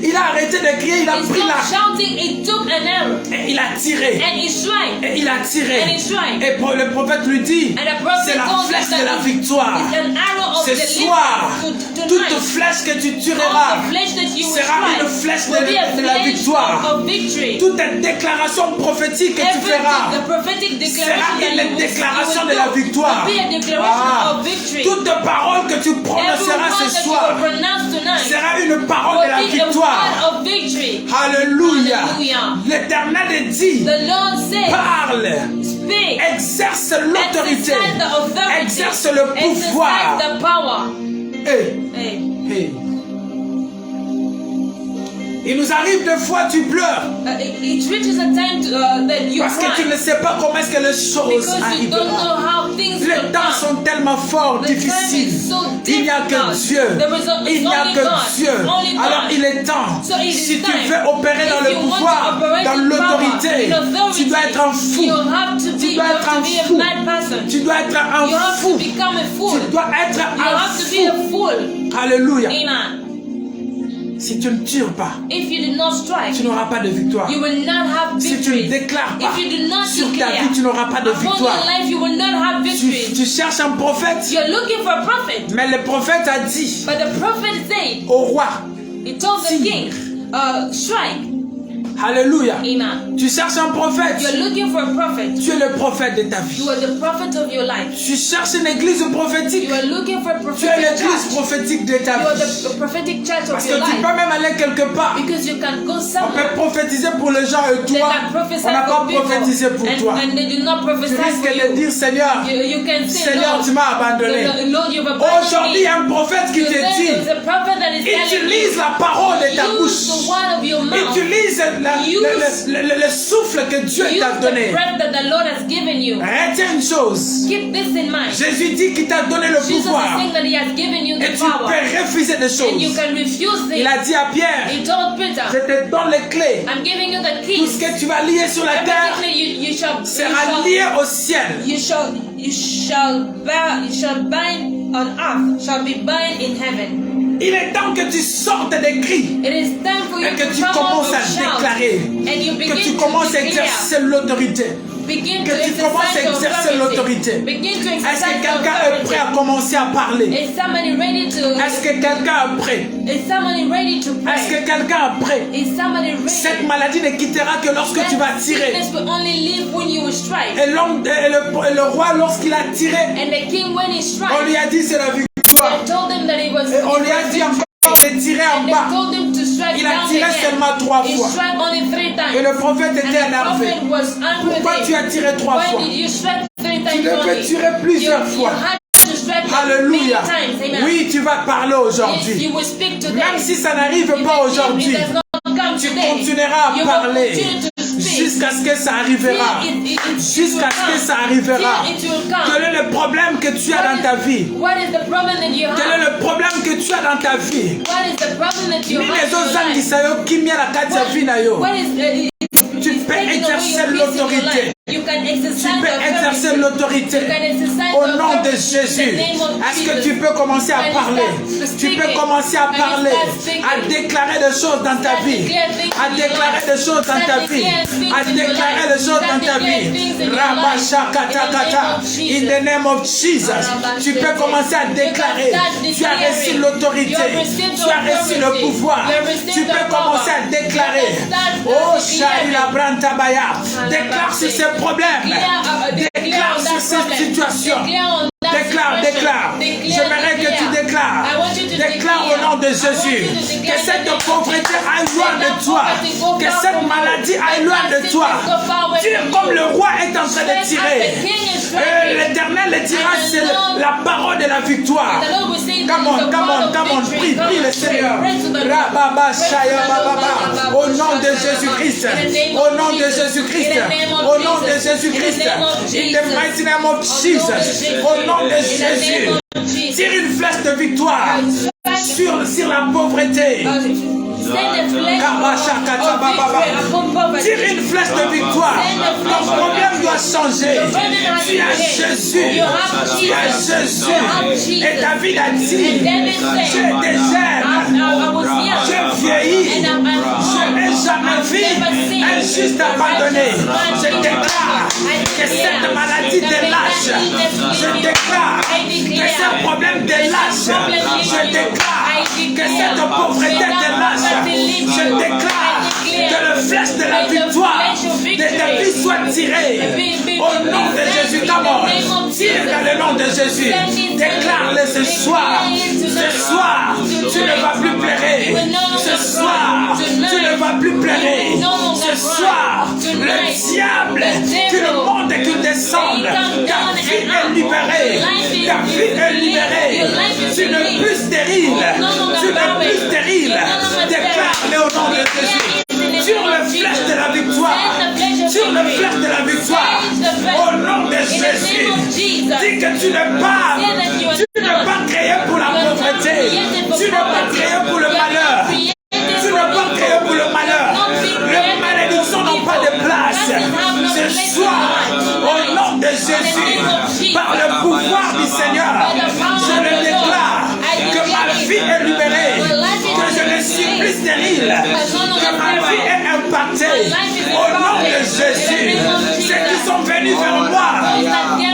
S1: Il a arrêté de crier, il a
S2: He
S1: pris
S2: stopped
S1: la...
S2: shouting, he took an arrow.
S1: Et il a tiré.
S2: And he struck.
S1: Et il a tiré.
S2: And he struck.
S1: Et le prophète lui dit,
S2: And the prophet
S1: c'est la
S2: told
S1: flèche
S2: him
S1: de la
S2: that
S1: victoire.
S2: it's an arrow of
S1: Ce soir,
S2: deliverance
S1: toute
S2: tonight.
S1: flèche que tu
S2: All
S1: tueras
S2: the flesh that you will
S1: sera une
S2: strike
S1: flèche
S2: will be a
S1: de la
S2: flesh
S1: victoire.
S2: of victory.
S1: Toute déclaration prophétique que tu feras
S2: The prophetic
S1: sera
S2: declaration
S1: une déclaration de la
S2: will
S1: victoire.
S2: be a declaration of victory.
S1: Toute parole que tu
S2: Every
S1: prononceras
S2: word
S1: ce
S2: that you
S1: soir
S2: will pronounce tonight
S1: sera une parole de la
S2: will be a
S1: victoire.
S2: word of victory.
S1: Alléluia.
S2: Hallelujah.
S1: L'Éternel dit,
S2: The Lord says,
S1: parle,
S2: speak,
S1: exerce l'autorité,
S2: exercise the authority,
S1: exerce le pouvoir.
S2: exercise the power.
S1: Hey,
S2: Hey.
S1: hey. Il nous arrive des fois, tu pleures.
S2: It reaches a time that you
S1: Parce que tu
S2: cry
S1: ne sais pas comment est-ce que les choses
S2: because you don't know
S1: arriveront.
S2: how things
S1: Les
S2: will
S1: temps
S2: come.
S1: sont tellement forts,
S2: The time
S1: difficiles.
S2: is so
S1: Il n'y a que
S2: difficult.
S1: Dieu.
S2: It's
S1: Il n'y a
S2: only
S1: que
S2: God.
S1: Dieu.
S2: Only God.
S1: Alors il est temps.
S2: So it is
S1: Si tu
S2: time.
S1: veux opérer dans
S2: If
S1: le
S2: you want to
S1: pouvoir,
S2: operate
S1: dans
S2: in
S1: l'autorité,
S2: power, in authority,
S1: tu dois être un fou.
S2: You have to
S1: Tu
S2: be,
S1: dois
S2: you
S1: être
S2: have
S1: un
S2: to be a
S1: fou.
S2: mad person.
S1: Tu dois être un
S2: You have to
S1: fou.
S2: become a fool.
S1: Tu dois être
S2: You
S1: un
S2: have to be a
S1: fou.
S2: fool.
S1: Alléluia.
S2: Amen.
S1: Si tu ne tires pas,
S2: If you do not strike,
S1: tu n'auras pas de victoire.
S2: you will not have
S1: Si tu ne
S2: victory.
S1: déclares pas
S2: If you do not
S1: sur ta
S2: declare
S1: vie, tu n'auras pas de
S2: upon your
S1: victoire.
S2: life, you will not have victory.
S1: Tu cherches un prophète,
S2: You're looking for a prophet,
S1: mais le prophète a dit
S2: but the prophet said,
S1: au roi,
S2: he told the king, strike.
S1: alléluia.
S2: Amen.
S1: Tu cherches un prophète,
S2: You're looking for a prophet.
S1: tu es le prophète de ta vie.
S2: You are the prophet of your life.
S1: Tu cherches une église prophétique,
S2: You are looking for a
S1: tu es
S2: prophetic
S1: l'église
S2: church.
S1: prophétique de ta
S2: You are
S1: vie.
S2: the prophetic church
S1: Parce
S2: of
S1: que
S2: your
S1: tu
S2: life.
S1: peux même aller quelque part.
S2: Because you can go
S1: On
S2: somewhere.
S1: peut prophétiser pour les gens et
S2: They
S1: toi,
S2: can prophesy
S1: on n'a pas
S2: for people,
S1: prophétisé pour toi.
S2: and they do not
S1: Tu
S2: prophesy for
S1: risques de
S2: you.
S1: dire, Seigneur,
S2: You can say,
S1: Seigneur,
S2: Lord,
S1: tu m'as abandonné.
S2: Lord, you've abandoned
S1: Aujourd'hui, il y
S2: me.
S1: a un prophète qui te
S2: There's
S1: dit,
S2: a prophet that is telling
S1: utilise
S2: you,
S1: la parole de ta
S2: use
S1: bouche.
S2: the word of your mouth.
S1: Utilise le souffle que Dieu
S2: Use
S1: t'a
S2: the
S1: donné.
S2: breath that the Lord has given you.
S1: Retiens une chose.
S2: Keep this in mind.
S1: Jésus dit qu'il t'a donné le
S2: Jesus is
S1: pouvoir.
S2: saying that he has given you
S1: Et
S2: the
S1: tu
S2: power.
S1: peux refuser des
S2: And you
S1: choses.
S2: can refuse
S1: Il
S2: it.
S1: a dit à Pierre,
S2: He told
S1: je
S2: Peter,
S1: te donne les clés.
S2: I'm giving you the
S1: Tout ce
S2: keys.
S1: que tu vas lier sur la terre
S2: Everything you
S1: sera lié au ciel.
S2: you shall bind on earth, shall be bound in heaven.
S1: Il est temps que tu sortes des cris
S2: It is time for you
S1: et que
S2: to
S1: tu
S2: come out
S1: commences à
S2: and shout.
S1: déclarer,
S2: And you
S1: que
S2: begin
S1: tu
S2: to
S1: commences à
S2: declare.
S1: exercer l'autorité.
S2: Begin
S1: Que
S2: to
S1: tu commences à
S2: exercise
S1: exercer
S2: your
S1: l'autorité.
S2: authority. Begin to
S1: Est-ce
S2: exercise
S1: que quelqu'un
S2: your
S1: est prêt
S2: authority.
S1: à commencer à parler?
S2: Is somebody ready to?
S1: Est-ce que quelqu'un est prêt?
S2: Is somebody ready to
S1: Est-ce
S2: pray?
S1: que quelqu'un est prêt?
S2: Is somebody ready?
S1: Cette maladie ne quittera que lorsque tu vas
S2: That
S1: tirer.
S2: sickness will only leave when you will strike.
S1: Et le roi, lorsqu'il a tiré,
S2: And the king, when he struck,
S1: on lui a dit c'est la victoire.
S2: they told him that it was.
S1: Et on lui a dit encore de tirer en
S2: And they
S1: bas.
S2: told him to strike
S1: Il a
S2: down
S1: tiré
S2: again.
S1: seulement 3
S2: He
S1: fois.
S2: struck only 3
S1: Et
S2: times.
S1: le prophète
S2: And
S1: était
S2: the
S1: énervé.
S2: prophet was angry
S1: Pourquoi
S2: with
S1: tu as
S2: him.
S1: tiré 3
S2: Why
S1: fois?
S2: did you strike 3
S1: Tu
S2: times
S1: devais
S2: only?
S1: tirer plusieurs
S2: You
S1: fois.
S2: had to strike
S1: Alléluia.
S2: many times. Amen.
S1: Oui, tu vas parler
S2: Yes,
S1: aujourd'hui.
S2: you will speak today.
S1: Même si ça n'arrive
S2: Even
S1: pas
S2: if
S1: aujourd'hui,
S2: it does not come
S1: tu
S2: today,
S1: continueras
S2: you
S1: à
S2: will
S1: parler
S2: continue to speak.
S1: jusqu'à ce que ça arrivera. Jusqu'à ce que ça arrivera.
S2: Till it will come.
S1: Quel est le problème que tu as dans ta vie?
S2: What is the problem that you
S1: Quel est
S2: have?
S1: le problème que tu as dans ta vie?
S2: What is the problem that you
S1: Ni
S2: have
S1: les
S2: in your
S1: ozangisa
S2: life?
S1: yo kimia na kati ya vie na yo.
S2: What is
S1: Tu peux exercer l'autorité.
S2: You can
S1: Tu
S2: exercise
S1: peux exercer l'autorité.
S2: You can exercise
S1: Au nom de
S2: authority.
S1: Jésus,
S2: In the name of
S1: est-ce que
S2: Jesus.
S1: tu peux commencer à
S2: Can you
S1: parler?
S2: start
S1: Tu peux
S2: speaking?
S1: commencer à
S2: Can you
S1: parler,
S2: start speaking?
S1: à déclarer des choses dans ta
S2: Start
S1: vie,
S2: declare things
S1: à
S2: in your
S1: déclarer
S2: life.
S1: des choses dans
S2: Start
S1: ta vie,
S2: declare things
S1: à
S2: in your
S1: déclarer
S2: life.
S1: des choses
S2: Start
S1: dans ta
S2: declare
S1: vie.
S2: things in your
S1: Rabashakatakata.
S2: life.
S1: In the name of Jesus, tu peux commencer à déclarer. Tu as reçu l'autorité, tu as reçu le pouvoir. Tu peux commencer à déclarer. Oh, Shaila Brantabaya, déclare sur ces problèmes. Déclare sur cette situation. Déclare. J'aimerais que tu déclares. Déclare au nom de Jésus. Que cette pauvreté aille loin de toi. Que cette maladie aille loin de toi. Tire comme le roi est en train de tirer. L'Éternel le dira, c'est la parole de la victoire. Come on. Prie le Seigneur. Rababa Shaya Bababa. Au nom de Jésus-Christ. Au nom de Jésus-Christ. Au nom de Jésus-Christ. In the mighty name of Jesus. Au nom de Jésus. Tire une flèche de victoire sur la pauvreté. Tire une flèche de victoire. Ton problème doit changé. Tu as Jésus. Tu as Jésus. Et David a dit, j'étais jeune, je vieillis, je n'ai jamais vu un juste abandonné. Je déclare que cette maladie délâche. Je déclare que ce problème délâche. Je déclare que cette pauvreté délâche. Je déclare que le flèche de la victoire de David soit tiré au nom de Jésus. D'abord, tire dans le nom de Jésus. Déclare-le ce soir. Ce soir, tu ne vas plus pleurer. Ce soir, tu ne vas plus pleurer. Ce soir, le diable qui le monde qui descend, ta vie est libérée. Ta vie est libérée. Tu ne plus stérile. Tu ne plus stérile. Déclare-le au nom de Jésus. Sur le flèche de la victoire. Sur le flèche de la victoire. Au nom de Jésus. Dis que tu n'es pas créé pour la pauvreté. Tu n'es pas créé pour le malheur. Tu n'es pas créé pour le malheur. Les malédictions n'ont pas de place. Ce soir, au nom de Jésus, par le pouvoir du Seigneur, je le déclare que ma vie est libérée, que je ne suis plus stérile, que ma vie est impactée. Au nom de Jésus, ceux qui sont venus vers moi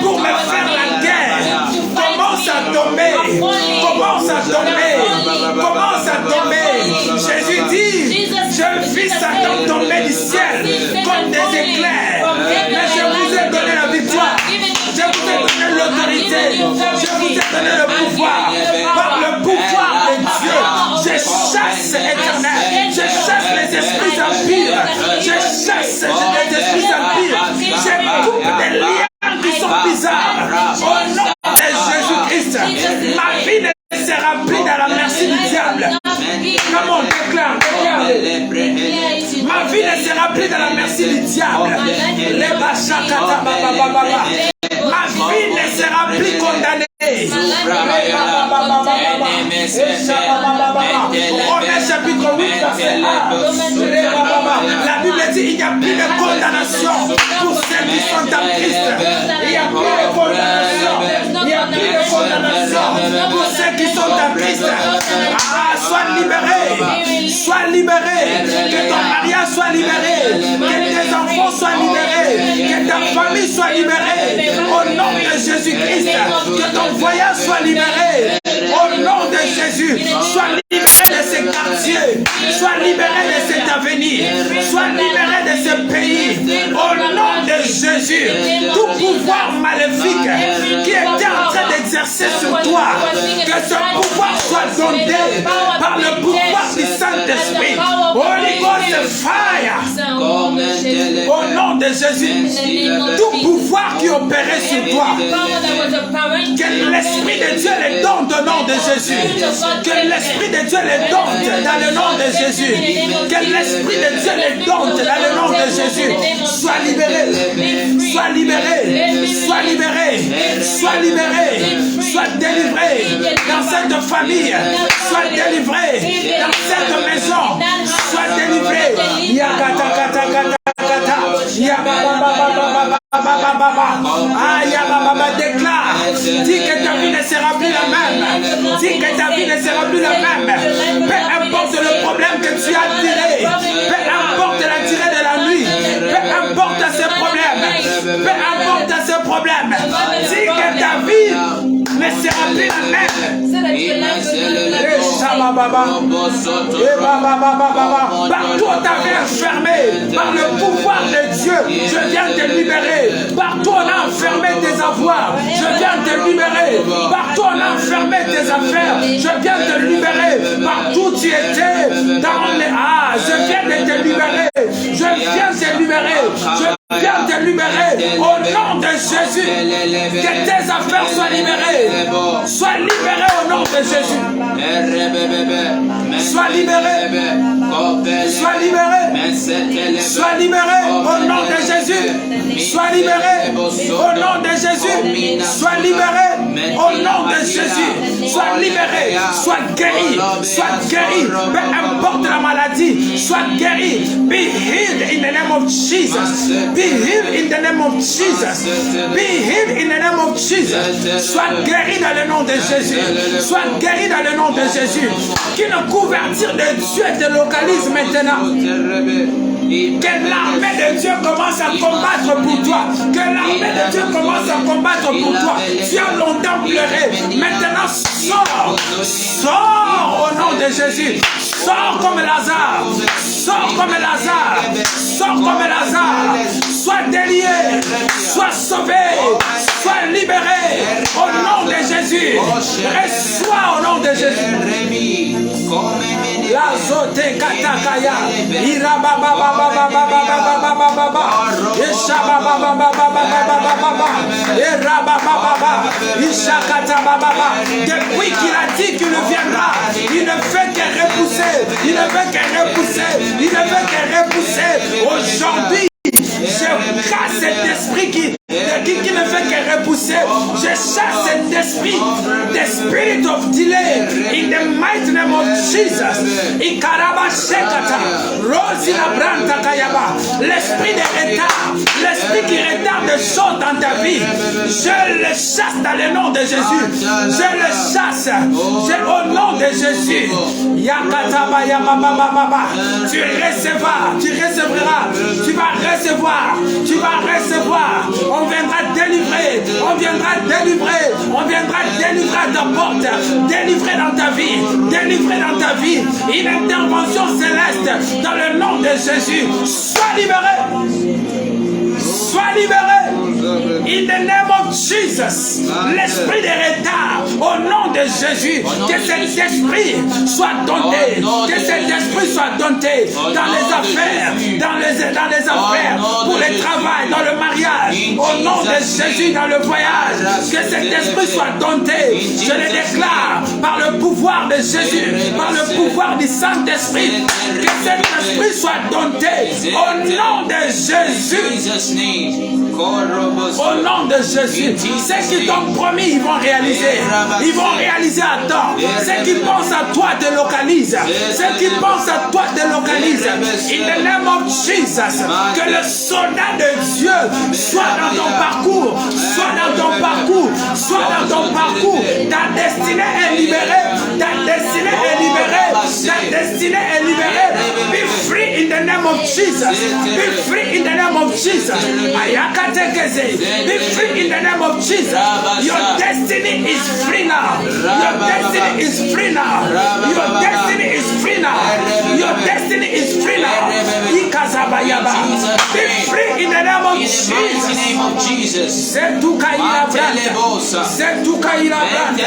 S1: pour me faire la guerre commencent à tomber, commencent à tomber, commencent à tomber. Jésus dit, je vis Satan tomber du ciel comme des éclairs, mais je vous ai donné la victoire. Je vous ai donné l'autorité. Je vous ai donné le pouvoir. Par le pouvoir de Dieu, je chasse éternel. Je chasse les esprits impurs. Je chasse les esprits impurs. Je coupe des liens qui sont bizarres. Au nom de Jésus-Christ, ma vie ne sera plus dans la merci du diable. Comment on déclare? Ma vie ne sera plus dans la merci du diable. Ma vie ne sera plus condamnée. Romains chapitre 8, verset 1. La Bible dit il n'y a plus de condamnation pour ceux qui sont en Christ. Il n'y a plus de condamnation. Il n'y a plus de condamnation pour ceux qui sont en Christ. Ah, sois libéré. Sois libéré. Que ton mariage soit libéré. Que tes enfants soient libérés. Que ta famille soit libérée. Au nom de Jésus-Christ. Que ton voyage soit libéré. Au nom de Jésus. Sois libéré de ces quartiers. Sois libéré de cet avenir. Sois libéré de ce pays. Au nom de Jésus. Tout pouvoir maléfique qui était en train d'exercer sur toi. Que ce pouvoir soit donné par le pouvoir du Saint-Esprit. Holy Ghost fire. Au nom de Jésus. Tout pouvoir qui opérait sur toi. Que l'Esprit de Dieu les donne au nom de Jésus. Que l'Esprit de Dieu les donne dans le nom de Jésus. Que l'Esprit de Dieu les donne dans le nom de Jésus. Sois libéré. Sois libéré. Sois libéré. Sois libéré. Sois délivré dans cette famille. Sois délivré dans cette maison. Sois délivré. Déclare. Dis que ta vie ne sera plus la même. Dis que ta vie ne sera plus la même. Peu importe le problème que tu as tiré. Peu importe la durée de la nuit. Peu importe ces problèmes. Peu importe ces problèmes. Dis que ta vie ne sera plus la même. Partout on t'avait enfermé par le pouvoir de Dieu, je viens te libérer. Partout on a enfermé tes avoirs, je viens te libérer. Partout on a enfermé tes affaires, je viens te libérer. Partout tu étais dans les je viens de te libérer. Je viens te libérer. Je viens te libérer. Au nom de Jésus, que tes affaires soient libérées. Sois libéré au nom de Jésus. Sois libéré. Sois libéré. Sois libéré au nom de Jésus. Sois libéré au nom de Jésus. Sois libéré au nom de Jésus. Sois libéré. Sois guéri. Sois guéri. Peu importe la maladie. Sois guéri. Be healed in the name of Jesus. Be healed in the name of Jesus. Be healed in the name of Jesus. Sois guéri dans le nom de Jésus. Sois guéri dans le nom de Jésus. Qu'une couverture de Dieu te localise maintenant. Que l'armée de Dieu commence à combattre pour toi. Que l'armée de Dieu commence à combattre pour toi. Tu as longtemps pleuré. Maintenant, sors. Sors au nom de Jésus. Sors comme Lazare. Sors comme Lazare. Sors comme Lazare. Sois délié. Sois sauvé. Sois libéré. Au nom de Jésus. Reçois au nom de Jésus. La zote katakaya. Ira baba baba baba baba baba baba. Isha baba baba baba baba baba. Ira baba baba. Isha kata baba baba. Depuis qu'il a dit qu'il viendra, il ne fait que repousser. Il ne fait que repousser. Il ne fait que repousser. Aujourd'hui, je casse cet esprit qui ne fait que repousser. Je chasse cet esprit, the spirit of delay, in the mighty name of Jesus. Ikaraba shekata, rosi la branta kayaba. L'esprit de retard, l'esprit qui retarde des choses dans ta vie, je le chasse dans le nom de Jésus. Je le chasse, au nom de Jésus. Yakata baya baba baba. Tu recevras, tu vas recevoir, tu vas recevoir. On viendra délivrer, on viendra délivrer, on viendra délivrer à ta porte, délivrer dans ta vie, délivrer dans ta vie. Une intervention céleste dans le nom de Jésus. Sois libéré. Sois libéré. In the name of Jesus. L'esprit de retard, au nom de Jésus, que cet esprit soit dompté, que cet esprit soit dompté dans les affaires, dans les affaires, pour le travail, dans le mariage, au nom de Jésus, dans le voyage, que cet esprit soit dompté. Je le déclare par le pouvoir de Jésus, par le pouvoir du Saint-Esprit, que cet esprit soit dompté au nom de Jésus. Au nom de Jésus, ceux qui t'ont promis, ils vont réaliser. Ils vont réaliser à temps. Ceux qui pensent à toi te localisent. Ceux qui pensent à toi te localisent. In the name of Jesus, que le soldat de Dieu soit dans ton parcours, soit dans ton parcours, soit dans ton parcours. Ta destinée est libérée. Ta destinée est libérée. Ta destinée est libérée. Be free in the name of Jesus. Be free in the name of Jesus. Be free in the name of Jesus. Your destiny is free now. Your destiny is free now. Your destiny is free now. Your destiny is free now. Be free in the name of Jesus. C'est tout Kaila Branda. C'est tout Kaila Branda.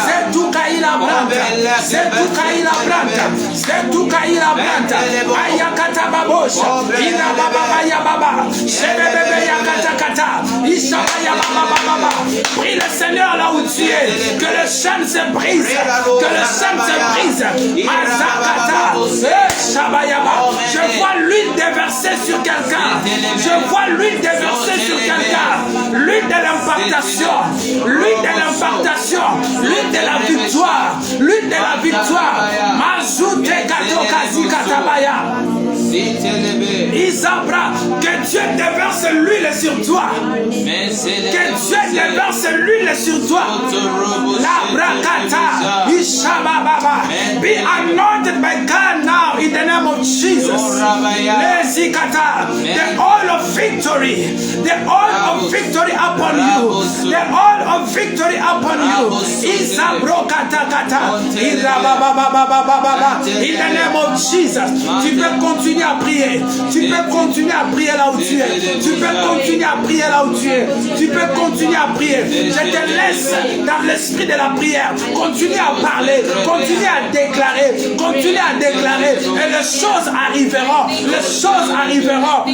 S1: C'est tout Kaila Branda. C'est tout Kaila Branda. C'est tout Kaila Branda. Ayakata babosha. Ina baba ya baba. Shebebe yakata kata. Ishabaya baba baba. Prie le Seigneur là où tu es. Que le chêne se brise. Que le chêne se brise. Mazakata. Shabayaba. Je vois l'huile déversée sur quelqu'un. Je vois l'huile déversée sur quelqu'un. L'huile de l'impartation. L'huile de l'impartation. L'huile de la victoire. L'huile de la victoire. Mazute kato kazi katabaya. Isabra, que Dieu déverse l'huile sur toi. Que Dieu déverse l'huile sur toi. La brakata, Ishababa. Be anointed by God now in the name of Jesus. The oil of victory. The oil of victory upon you. The oil of victory upon you. Isabrokata kata. In the name of Jesus. Tu peux continuer à prier. Tu peux continuer à prier là où tu es. Tu peux continuer à prier là où tu es. Tu peux continuer à prier. Je te laisse dans l'esprit de la prière. Continue à parler. Continue à déclarer. Continue à déclarer. Et les choses arriveront. Les choses arriveront.